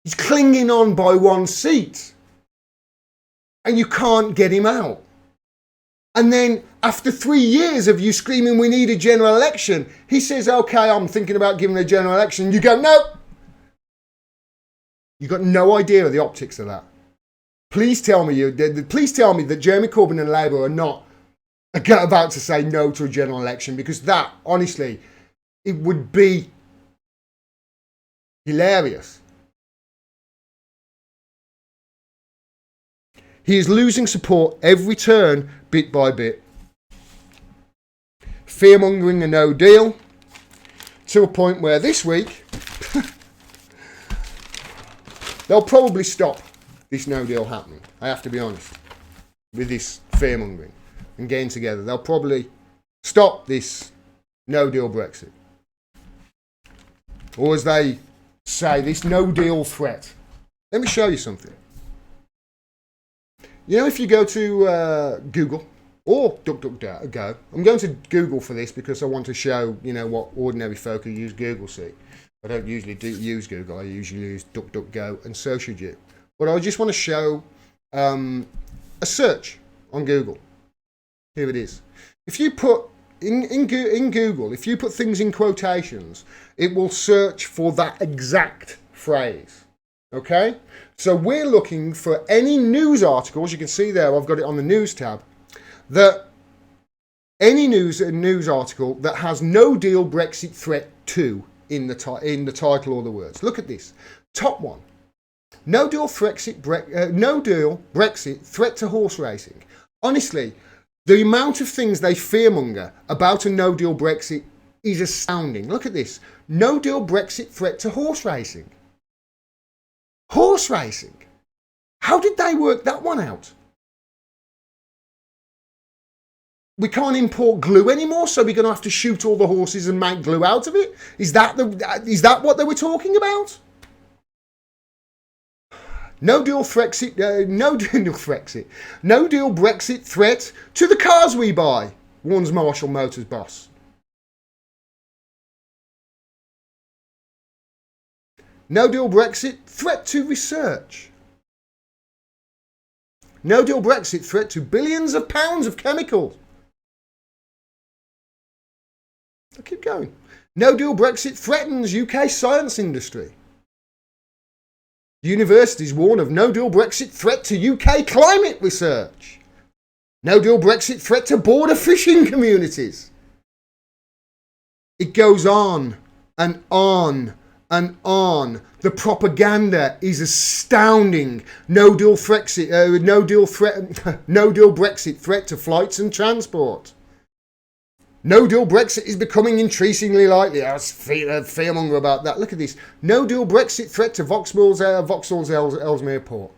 he's clinging on by one seat. And you can't get him out. And then after 3 years of you screaming, we need a general election, he says, okay, I'm thinking about giving a general election. You go, no. You've got no idea of the optics of that. Please tell me that Jeremy Corbyn and Labour are not about to say no to a general election, because that, honestly, it would be hilarious. He is losing support every turn, bit by bit. Fear-mongering a no deal, to a point where this week, they'll probably stop this no deal happening. I have to be honest with this fear-mongering and getting together. They'll probably stop this no deal Brexit. Or as they say, this no deal threat. Let me show you something. You know, if you go to Google or DuckDuckGo, I'm going to Google for this because I want to show, what ordinary folk who use Google see. I don't usually use Google. I usually use DuckDuckGo and SearchGeo. But I just want to show a search on Google. Here it is. If you put in Google, if you put things in quotations, it will search for that exact phrase. Okay? So we're looking for any news articles. You can see there, I've got it on the news tab. That any news article that has no deal Brexit threat to in the title or the words. Look at this. Top one. No deal Brexit threat to horse racing. Honestly, the amount of things they fearmonger about a no deal Brexit is astounding. Look at this. No deal Brexit threat to horse racing. Horse racing. How did they work that one out? We can't import glue anymore, so we're going to have to shoot all the horses and make glue out of it? Is that what they were talking about? No deal Brexit threat to the cars we buy, warns Marshall Motors boss. No deal Brexit threat to research. No deal Brexit threat to billions of pounds of chemicals. I'll keep going. No deal Brexit threatens UK science industry. Universities warn of no deal Brexit threat to UK climate research. No deal Brexit threat to border fishing communities. It goes on and on and on. The propaganda is astounding. No deal Brexit threat to flights and transport. No deal Brexit is becoming increasingly likely. I was fearmonger about that. Look at this. No deal Brexit threat to Vauxhall's Ellesmere Port.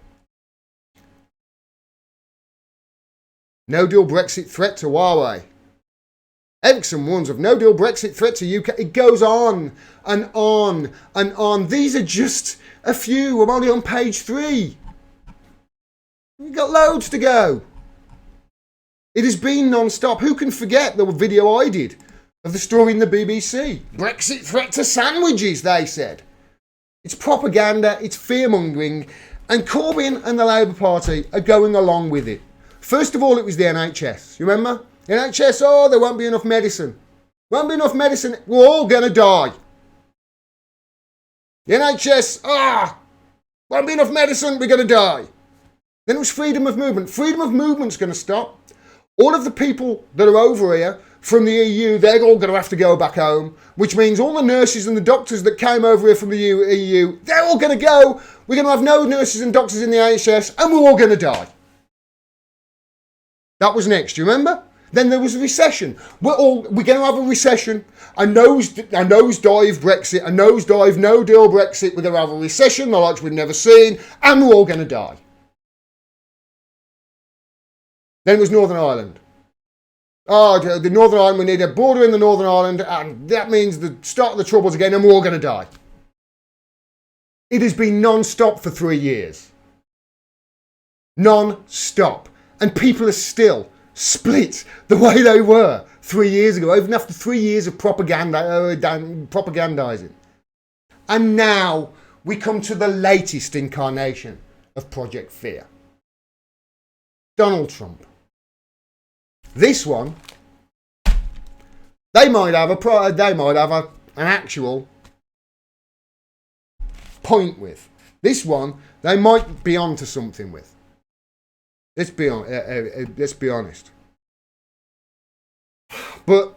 No deal Brexit threat to Huawei. Ericsson warns of no deal Brexit threat to UK. It goes on and on and on. These are just a few. I'm only on page 3. We've got loads to go. It has been non-stop. Who can forget the video I did of the story in the BBC? Brexit threat to sandwiches, they said. It's propaganda, it's fear-mongering, and Corbyn and the Labour Party are going along with it. First of all, it was the NHS. You remember? The NHS, oh, there won't be enough medicine. Won't be enough medicine, we're all going to die. The NHS, won't be enough medicine, we're going to die. Then it was freedom of movement. Freedom of movement's going to stop. All of the people that are over here from the EU, they're all going to have to go back home, which means all the nurses and the doctors that came over here from the EU, they're all going to go. We're going to have no nurses and doctors in the NHS, and we're all going to die. That was next, you remember? Then there was a recession. We're going to have a recession, a nosedive Brexit, a nosedive no deal Brexit. We're going to have a recession, the likes we've never seen, and we're all going to die. Then it was Northern Ireland. The Northern Ireland, we need a border in the Northern Ireland, and that means the start of the Troubles again, and we're all going to die. It has been non-stop for 3 years. Non-stop. And people are still split the way they were 3 years ago, even after 3 years of propagandizing. And now we come to the latest incarnation of Project Fear. Donald Trump. This one, they might have an actual point with. This one, they might be onto something with. Let's be honest. But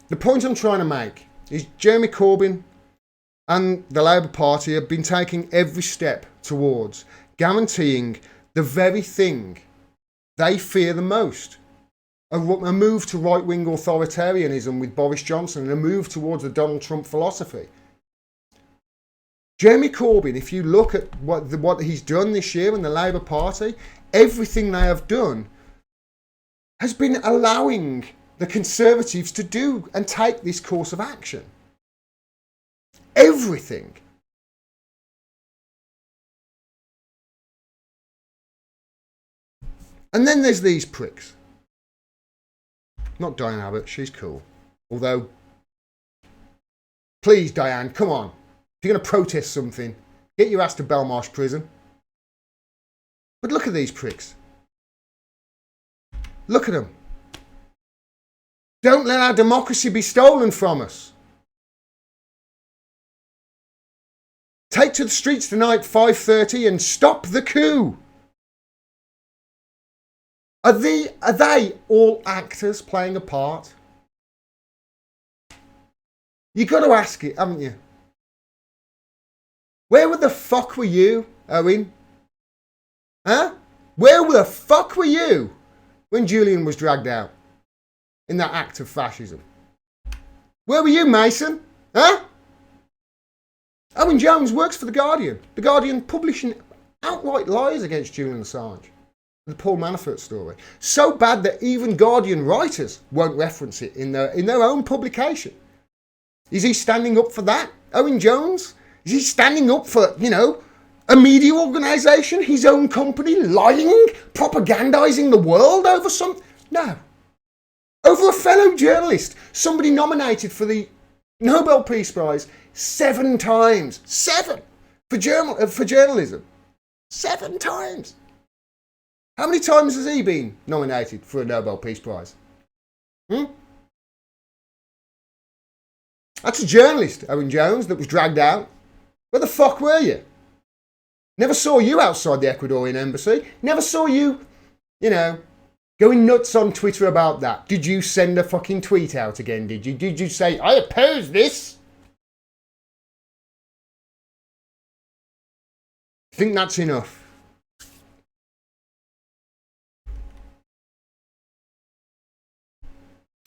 the point I'm trying to make is Jeremy Corbyn and the Labour Party have been taking every step towards guaranteeing the very thing they fear the most. A move to right-wing authoritarianism with Boris Johnson and a move towards the Donald Trump philosophy. Jeremy Corbyn, if you look at what he's done this year in the Labour Party, everything they have done has been allowing the Conservatives to do and take this course of action. Everything. And then there's these pricks. Not Diane Abbott, she's cool. Although, please Diane, come on. you're going to protest something, get your ass to Belmarsh prison. But look at these pricks. Look at them. Don't let our democracy be stolen from us. Take to the streets tonight, 5:30, and stop the coup. Are they all actors playing a part? You've got to ask it, haven't you? Where the fuck were you, Owen? Huh? Where the fuck were you when Julian was dragged out in that act of fascism? Where were you, Mason? Huh? Owen Jones works for The Guardian. The Guardian publishing outright lies against Julian Assange. The Paul Manafort story. So bad that even Guardian writers won't reference it in their own publication. Is he standing up for that, Owen Jones? Is he standing up for, a media organisation, his own company, lying, propagandising the world over something? No. Over a fellow journalist, somebody nominated for the Nobel Peace Prize 7 times. 7! For journalism. 7 times. How many times has he been nominated for a Nobel Peace Prize? That's a journalist, Owen Jones, that was dragged out. Where the fuck were you? Never saw you outside the Ecuadorian embassy. Never saw you, going nuts on Twitter about that. Did you send a fucking tweet out again, did you? Did you say, I oppose this? I think that's enough.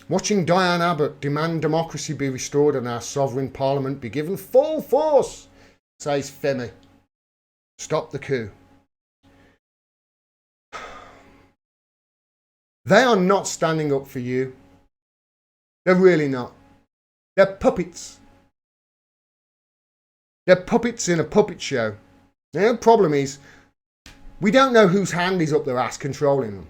Watching Diane Abbott demand democracy be restored and our sovereign parliament be given full force, says Femi. Stop the coup. They are not standing up for you. They're really not. They're puppets. They're puppets in a puppet show. Now, the problem is, we don't know whose hand is up their ass controlling them.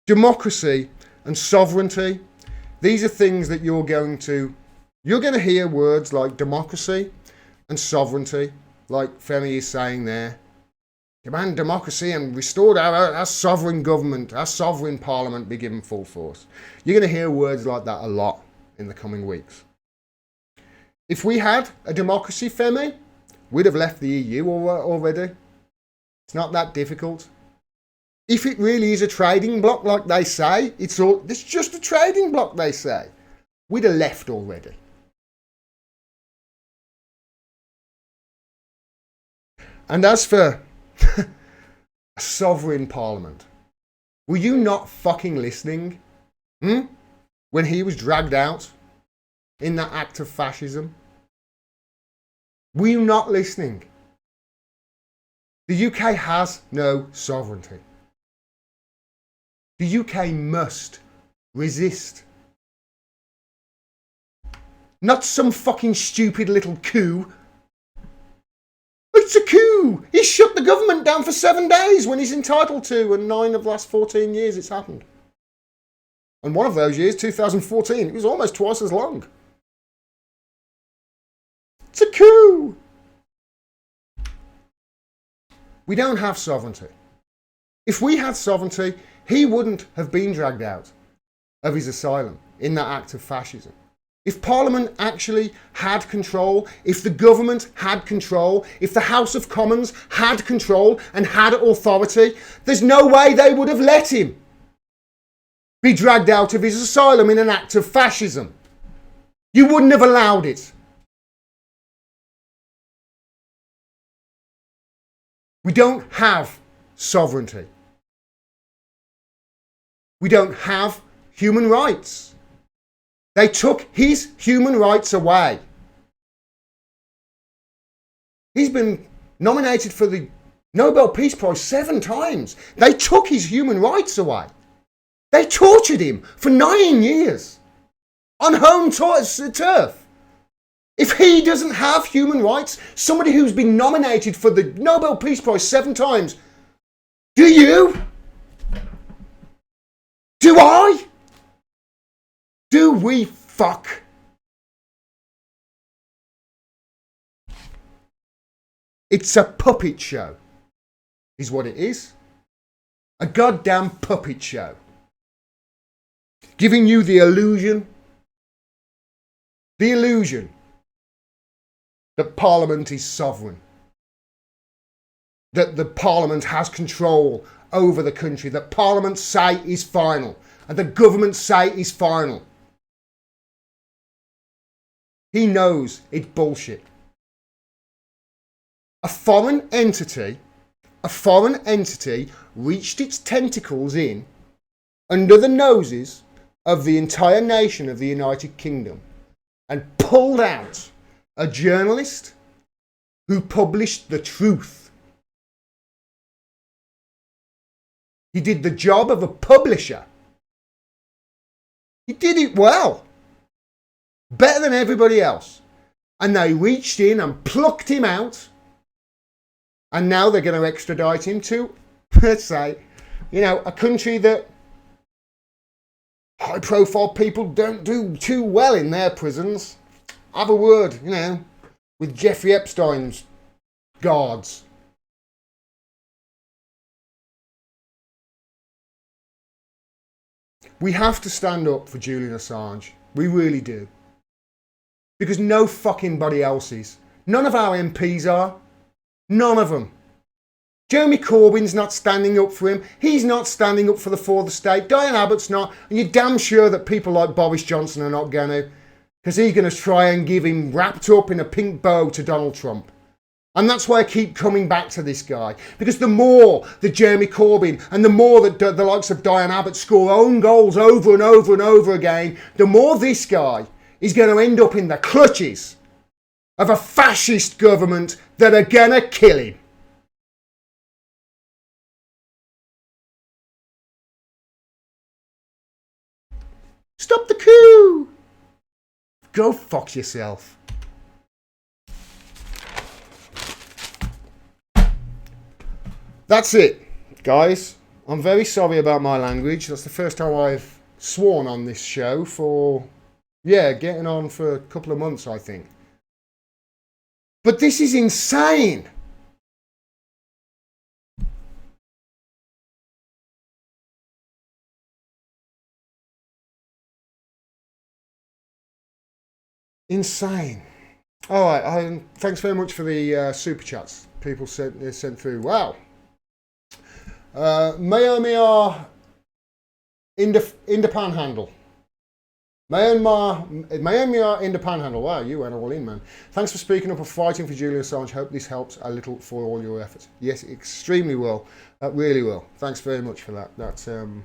Democracy and sovereignty, these are things that you're going to hear words like democracy and sovereignty, like Femi is saying there. Demand democracy and restore our sovereign government, our sovereign parliament be given full force. You're going to hear words like that a lot in the coming weeks. If we had a democracy, Femi, we'd have left the EU already. It's not that difficult. If it really is a trading bloc, like they say, it's just a trading bloc, they say, we'd have left already. And as for a sovereign parliament, were you not fucking listening? When he was dragged out in that act of fascism? Were you not listening? The UK has no sovereignty. The UK must resist. Not some fucking stupid little coup. It's a coup! He shut the government down for 7 days when he's entitled to, and 9 of the last 14 years it's happened. And one of those years, 2014, it was almost twice as long. It's a coup! We don't have sovereignty. If we had sovereignty, he wouldn't have been dragged out of his asylum in that act of fascism. If Parliament actually had control, if the government had control, if the House of Commons had control and had authority, there's no way they would have let him be dragged out of his asylum in an act of fascism. You wouldn't have allowed it. We don't have sovereignty. We don't have human rights. They took his human rights away. He's been nominated for the Nobel Peace Prize 7 times. They took his human rights away. They tortured him for 9 years on home turf. If he doesn't have human rights, somebody who's been nominated for the Nobel Peace Prize 7 times, do you? Do I? Do we fuck. It's a puppet show, is what it is. A goddamn puppet show. Giving you the illusion that Parliament is sovereign. That the Parliament has control over the country. That Parliament's say is final. And the government's say is final. He knows it's bullshit. A foreign entity reached its tentacles in under the noses of the entire nation of the United Kingdom and pulled out a journalist who published the truth. He did the job of a publisher. He did it well. Better than everybody else. And they reached in and plucked him out. And now they're going to extradite him to, let's say, a country that high-profile people don't do too well in their prisons. Have a word, with Jeffrey Epstein's guards. We have to stand up for Julian Assange. We really do. Because no fucking body else is. None of our MPs are. None of them. Jeremy Corbyn's not standing up for him. He's not standing up for the fourth estate. Diane Abbott's not. And you're damn sure that people like Boris Johnson are not going to. Because he's going to try and give him wrapped up in a pink bow to Donald Trump. And that's why I keep coming back to this guy. Because the more that Jeremy Corbyn and the more that the likes of Diane Abbott score own goals over and over and over again, the more this guy is going to end up in the clutches of a fascist government that are going to kill him. Stop the coup! Go fuck yourself. That's it, guys. I'm very sorry about my language. That's the first time I've sworn on this show for, getting on for a couple of months, I think. But this is insane. Insane. All right. Thanks very much for the super chats people sent through. Wow. Myanmar in the panhandle. Myanmar in the panhandle. Wow, you went all in, man. Thanks for speaking up and fighting for Julian Assange. Hope this helps a little for all your efforts. Yes, extremely well. Really well. Thanks very much for that. That's going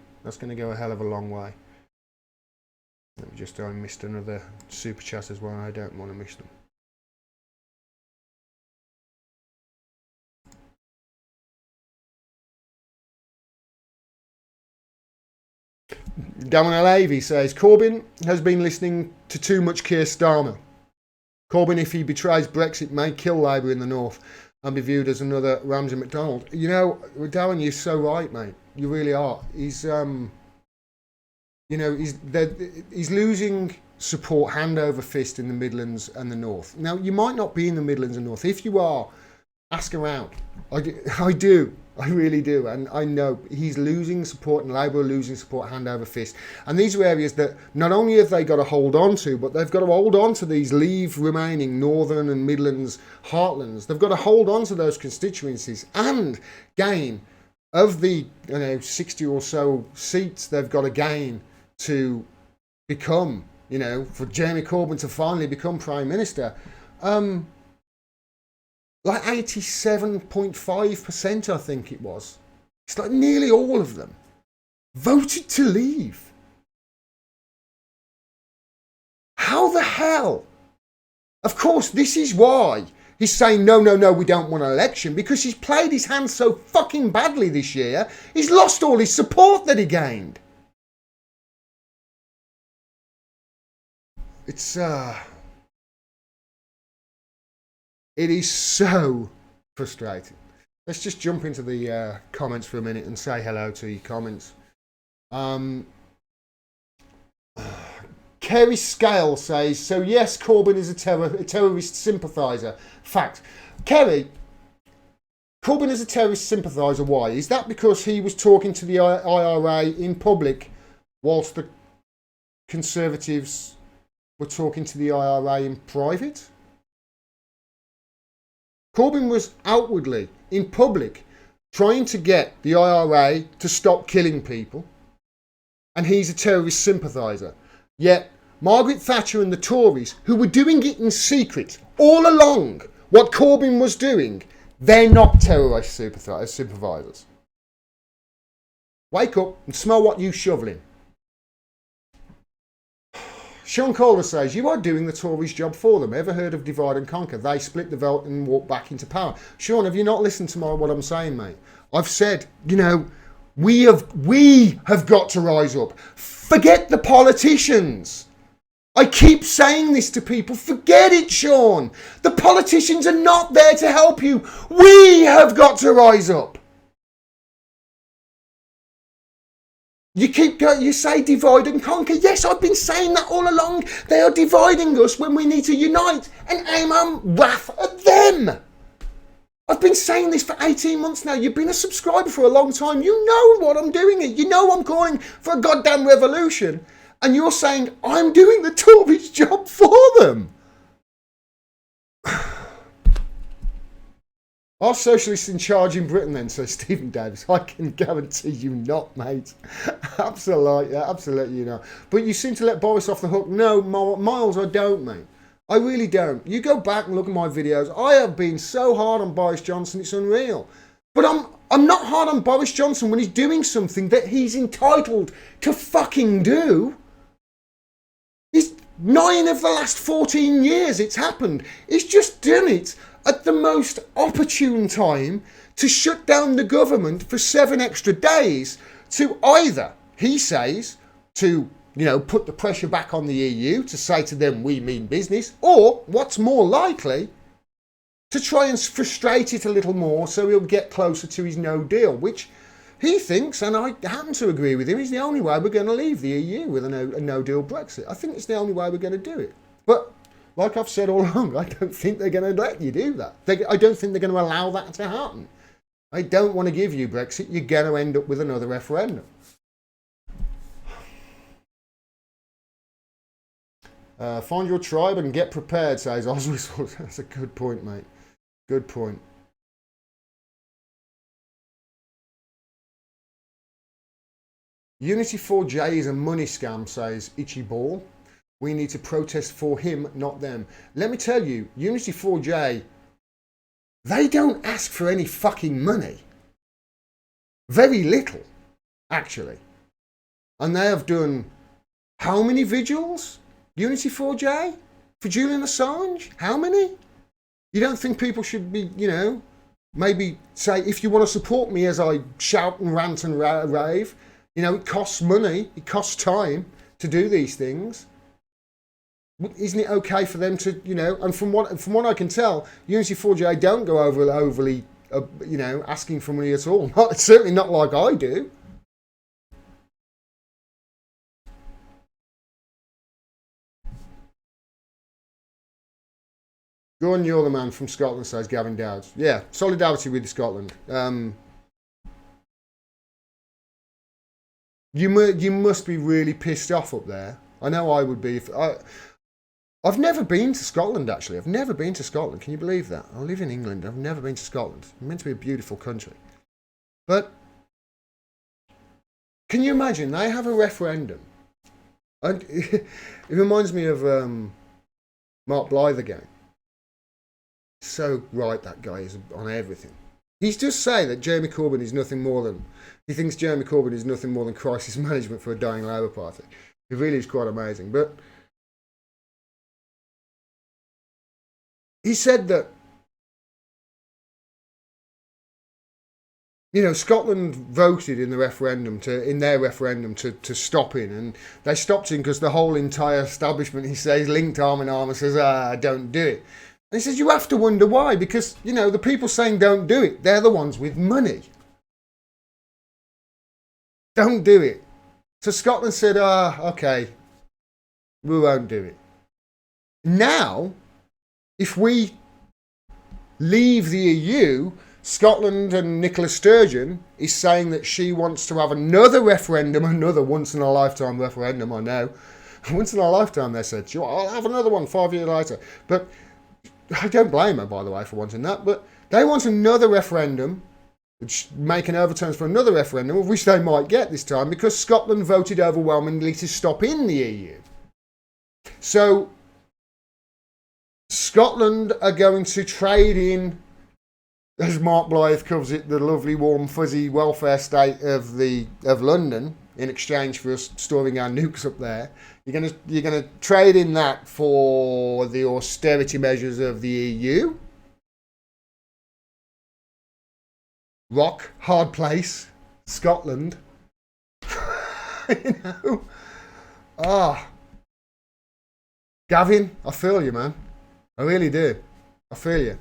to go a hell of a long way. Let me just, I missed another super chat as well. I don't want to miss them. Darren Alavey says, Corbyn has been listening to too much Keir Starmer. Corbyn, if he betrays Brexit, may kill Labour in the north and be viewed as another Ramsay MacDonald. Darren, you're so right, mate. You really are. He's losing support hand over fist in the Midlands and the North. Now, you might not be in the Midlands and North. If you are, ask around. I do. I really do. And I know he's losing support and Labour are losing support hand over fist. And these are areas that not only have they got to hold on to, but they've got to hold on to these leave remaining Northern and Midlands heartlands. They've got to hold on to those constituencies and gain of the 60 or so seats they've got to gain to become, for Jeremy Corbyn to finally become Prime Minister. Like 87.5%, I think it was. It's like nearly all of them voted to leave. How the hell? Of course, this is why he's saying, no, we don't want an election, because he's played his hand so fucking badly this year, he's lost all his support that he gained. It is so frustrating. Let's just jump into the comments for a minute and say hello to your comments. Kev Kerry Scale says, so yes, Corbyn is a terrorist sympathiser. Fact. Kerry, Corbyn is a terrorist sympathiser. Why? Is that because he was talking to the IRA in public whilst the Conservatives were talking to the IRA in private? Corbyn was outwardly, in public, trying to get the IRA to stop killing people, and he's a terrorist sympathiser. Yet Margaret Thatcher and the Tories, who were doing it in secret all along, what Corbyn was doing, they're not terrorist sympathisers. Wake up and smell what you shoveling. Sean Calder says, you are doing the Tories' job for them. Ever heard of divide and conquer? They split the vote and walk back into power. Sean, have you not listened to what I'm saying, mate? I've said, we have got to rise up. Forget the politicians. I keep saying this to people. Forget it, Sean. The politicians are not there to help you. We have got to rise up. You say divide and conquer. Yes, I've been saying that all along. They are dividing us when we need to unite. And I'm on wrath at them. I've been saying this for 18 months now. You've been a subscriber for a long time. You know what I'm doing. You know I'm calling for a goddamn revolution. And you're saying I'm doing the Tories' job for them. Are socialists in charge in Britain then, says Stephen Davis? I can guarantee you not, mate. Absolutely not. But you seem to let Boris off the hook. No, Miles, I don't, mate. I really don't. You go back and look at my videos. I have been so hard on Boris Johnson, it's unreal. But I'm not hard on Boris Johnson when he's doing something that he's entitled to fucking do. He's 9 of the last 14 years it's happened. He's just done it at the most opportune time to shut down the government for 7 extra days to either, he says, to put the pressure back on the EU to say to them we mean business, or what's more likely, to try and frustrate it a little more so he'll get closer to his no deal, which he thinks, and I happen to agree with him, is the only way we're going to leave the EU with a no deal Brexit. I think it's the only way we're going to do it. But like I've said all along, I don't think they're going to let you do that. I don't think they're going to allow that to happen. I don't want to give you Brexit. You're going to end up with another referendum. Find your tribe and get prepared, says Oswald. That's a good point, mate. Good point. Unity 4J is a money scam, says Itchy Ball. We need to protest for him, not them. Let me tell you, Unity 4J, they don't ask for any fucking money. Very little, actually. And they have done how many vigils? Unity 4J? For Julian Assange? How many? You don't think people should be, maybe say, if you want to support me as I shout and rant and rave, it costs money, it costs time to do these things. Isn't it okay for them to, and from what I can tell, Unity 4J don't go overly, asking for money at all. Certainly not like I do. Go on, you're the man from Scotland, says Gavin Dowds. Yeah, solidarity with Scotland. You must be really pissed off up there. I know I would be. I've never been to Scotland, actually. I've never been to Scotland. Can you believe that? I live in England. I've never been to Scotland. It's meant to be a beautiful country. But can you imagine? They have a referendum. And it reminds me of Mark Blythe again. So right that guy is on everything. He's just saying that Jeremy Corbyn is nothing more than... He thinks Jeremy Corbyn is nothing more than crisis management for a dying Labour Party. It really is quite amazing. But he said that, Scotland voted in the referendum to stop him, and they stopped him because the whole entire establishment, he says, linked arm in arm and says, don't do it. And he says, you have to wonder why, because, the people saying don't do it, they're the ones with money. Don't do it. So Scotland said, okay, We won't do it. Now, if we leave the EU, Scotland and Nicola Sturgeon is saying that she wants to have another referendum, another once-in-a-lifetime referendum, I know. Once in a lifetime, they said. I'll have another one 5 years later. But I don't blame her, by the way, for wanting that. But they want another referendum, which making overturns for another referendum, of which they might get this time, because Scotland voted overwhelmingly to stop in the EU. So Scotland are going to trade in, as Mark Blythe calls it, the lovely, warm, fuzzy welfare state of London, in exchange for us storing our nukes up there. You're gonna trade in that for the austerity measures of the EU. Rock, hard place, Scotland. You know? Gavin, I feel you, man. I really do. I feel you.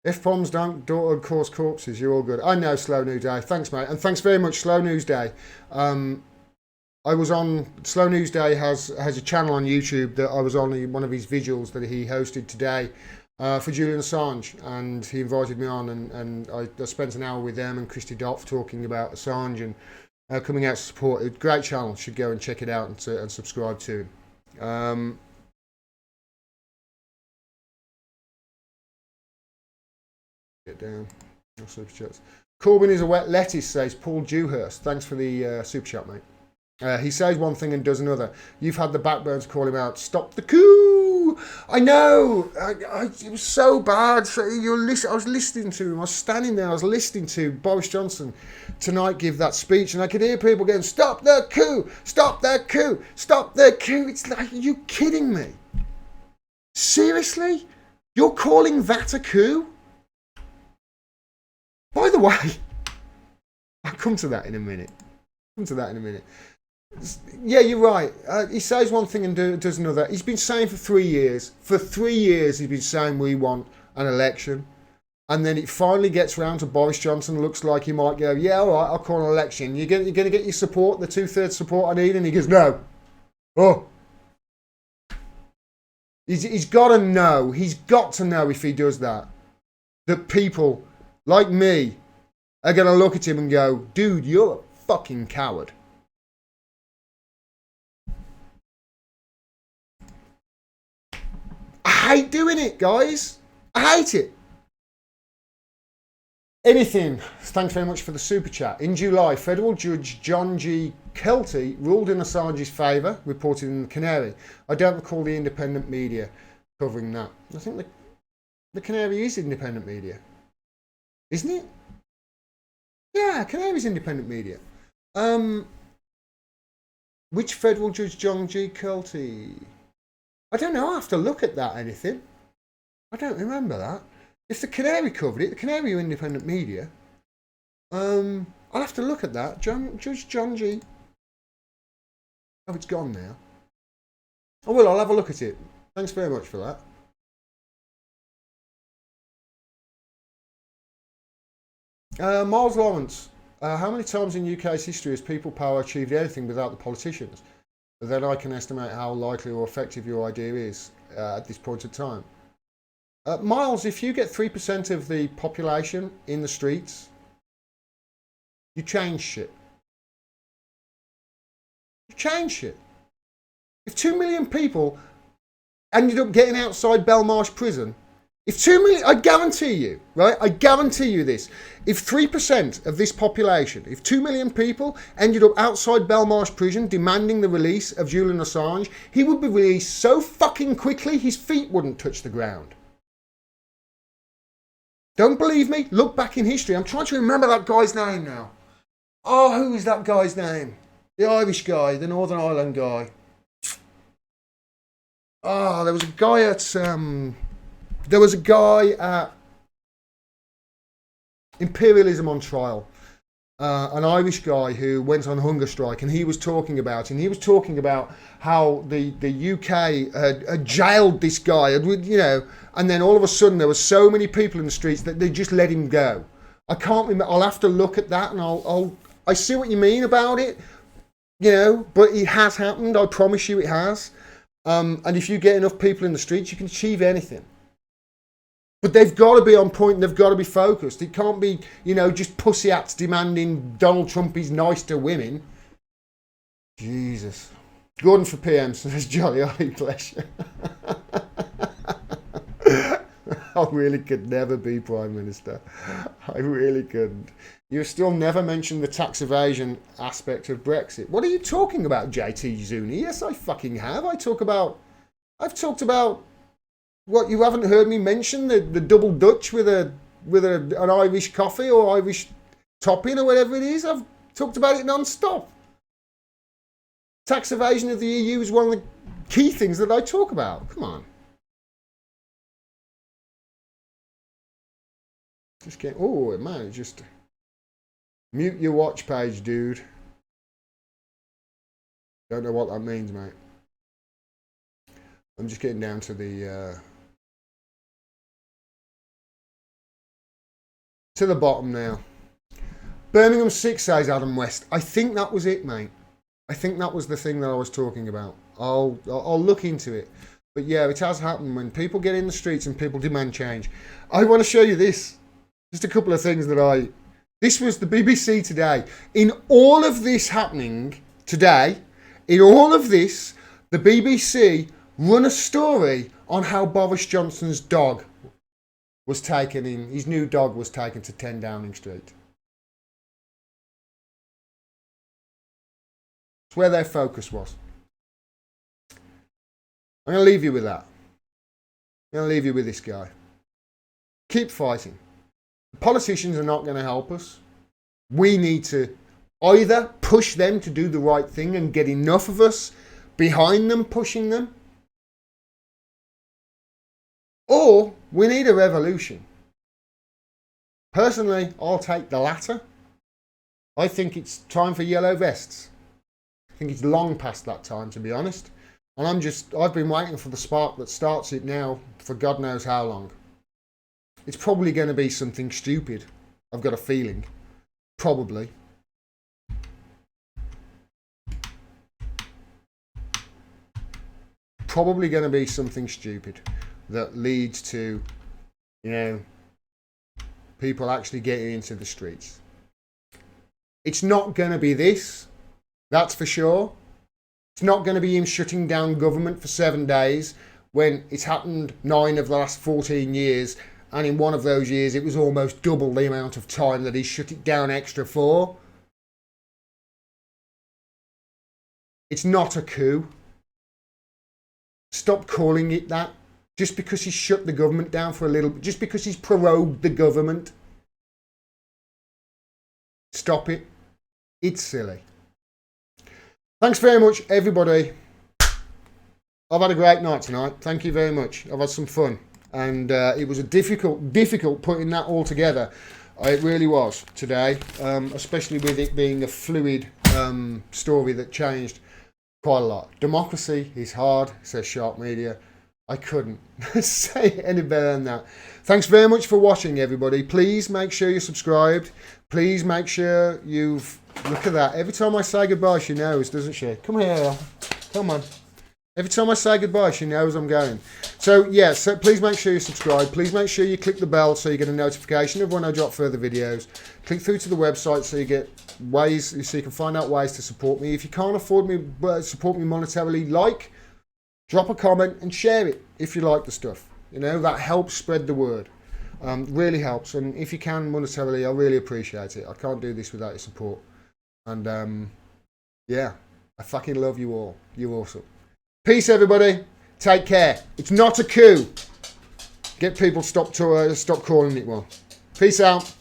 If bombs don't cause corpses, you're all good. I know, Slow News Day. Thanks, mate. And thanks very much, Slow News Day. I was on... Slow News Day has a channel on YouTube that I was on one of his vigils that he hosted today for Julian Assange. And he invited me on, and I spent an hour with them and Christy Doff talking about Assange and coming out to support it. Great channel. Should go and check it out and subscribe to him. Get down. No super chats. Corbyn is a wet lettuce, says Paul Dewhurst. Thanks for the super chat, mate. He says one thing and does another. You've had the backbone to call him out. Stop the coup! I know! It was so bad. So I was listening to him. I was standing there. I was listening to Boris Johnson tonight give that speech, and I could hear people going, stop the coup! Stop the coup! Stop the coup! It's like, are you kidding me? Seriously? You're calling that a coup? By the way, I'll come to that in a minute. Yeah, you're right. He says one thing and does another. He's been saying for 3 years. For 3 years, he's been saying we want an election. And then it finally gets round to Boris Johnson. Looks like he might go, yeah, all right, I'll call an election. You're going to get your support, the 2/3 support I need? And he goes, no. Oh. He's got to know. He's got to know if he does that people like me are going to look at him and go, dude, you're a fucking coward. I hate doing it, guys. I hate it. Anything. Thanks very much for the super chat. In July, federal judge John G. Kelty ruled in Assange's favour, reported in the Canary. I don't recall the independent media covering that. I think the Canary is independent media. Isn't it? Yeah, Canary's independent media. Which federal judge John G. Kelty? I don't know. I have to look at that, anything. I don't remember that. If the Canary covered it, the Canary are independent media. I'll have to look at that. Judge John G. Oh, it's gone now. Oh, well, I'll have a look at it. Thanks very much for that. Miles Lawrence, how many times in UK's history has people power achieved anything without the politicians? Then I can estimate how likely or effective your idea is at this point in time. Miles, if you get 3% of the population in the streets, you change shit. You change shit. If 2 million people ended up getting outside Belmarsh prison, if 2 million, I guarantee you, right? I guarantee you this. If 3% of this population, if 2 million people ended up outside Belmarsh prison demanding the release of Julian Assange, he would be released so fucking quickly his feet wouldn't touch the ground. Don't believe me? Look back in history. I'm trying to remember that guy's name now. Oh, who is that guy's name? The Irish guy, the Northern Ireland guy. Oh, there was a guy at Imperialism on Trial, an Irish guy who went on hunger strike, and he was talking about how the UK had jailed this guy, and then all of a sudden there were so many people in the streets that they just let him go. I can't remember. I'll have to look at that, and I see what you mean about it. You know, but it has happened. I promise you it has. And if you get enough people in the streets, you can achieve anything. But they've got to be on point and they've got to be focused. It can't be, you know, just pussy hats demanding Donald Trump is nice to women. Jesus. Gordon for PM says, Jolly Ollie, bless you. I really could never be Prime Minister. I really couldn't. You still never mentioned the tax evasion aspect of Brexit. What are you talking about, JT Zuni? Yes, I fucking have. I've talked about what you haven't heard me mention, the double Dutch with an Irish coffee or Irish topping or whatever it is. I've talked about it non-stop. Tax evasion of the EU is one of the key things that I talk about. Come on. Just get, oh man, just mute your watch page, dude. Don't know what that means, mate. I'm just getting down to the bottom now. Birmingham 6 says Adam West. I think that was it, mate. I think that was the thing that I was talking about. I'll look into it. But yeah, it has happened when people get in the streets and people demand change. I want to show you this. Just a couple of things that this was the BBC today. In all of this happening today, in all of this, the BBC run a story on how Boris Johnson's dog was taken in, his new dog was taken to 10 Downing Street. It's where their focus was. I'm going to leave you with that. I'm going to leave you with this guy. Keep fighting. Politicians are not going to help us. We need to either push them to do the right thing and get enough of us behind them pushing them, or we need a revolution. Personally, I'll take the latter. I think it's time for yellow vests. I think it's long past that time, to be honest. And I've been waiting for the spark that starts it now for God knows how long. It's probably going to be something stupid. I've got a feeling. Probably. Probably going to be something stupid that leads to, you know, people actually getting into the streets. It's not going to be this. That's for sure. It's not going to be him shutting down government for 7 days when it's happened 9 of the last 14 years. And in one of those years, it was almost double the amount of time that he shut it down extra for. It's not a coup. Stop calling it that. Just because he's shut the government down for a little bit. Just because he's prorogued the government. Stop it. It's silly. Thanks very much, everybody. I've had a great night tonight. Thank you very much. I've had some fun. And it was a difficult putting that all together. It really was today, especially with it being a fluid story that changed quite a lot. Democracy is hard, says Sharp Media. I couldn't say it any better than that. Thanks very much for watching, everybody. Please make sure you're subscribed. Please make sure you've... Look at that. Every time I say goodbye, she knows, doesn't she? Come here, Elle. Come on. Every time I say goodbye, she knows I'm going. So, yeah, so please make sure you subscribe. Please make sure you click the bell so you get a notification of when I drop further videos. Click through to the website so you get ways, so you can find out ways to support me. If you can't afford me, support me monetarily, drop a comment and share it if you like the stuff. You know, that helps spread the word. Really helps. And if you can monetarily, I really appreciate it. I can't do this without your support. And, yeah, I fucking love you all. You're awesome. Peace, everybody. Take care. It's not a coup. Get people stop calling it one. Peace out.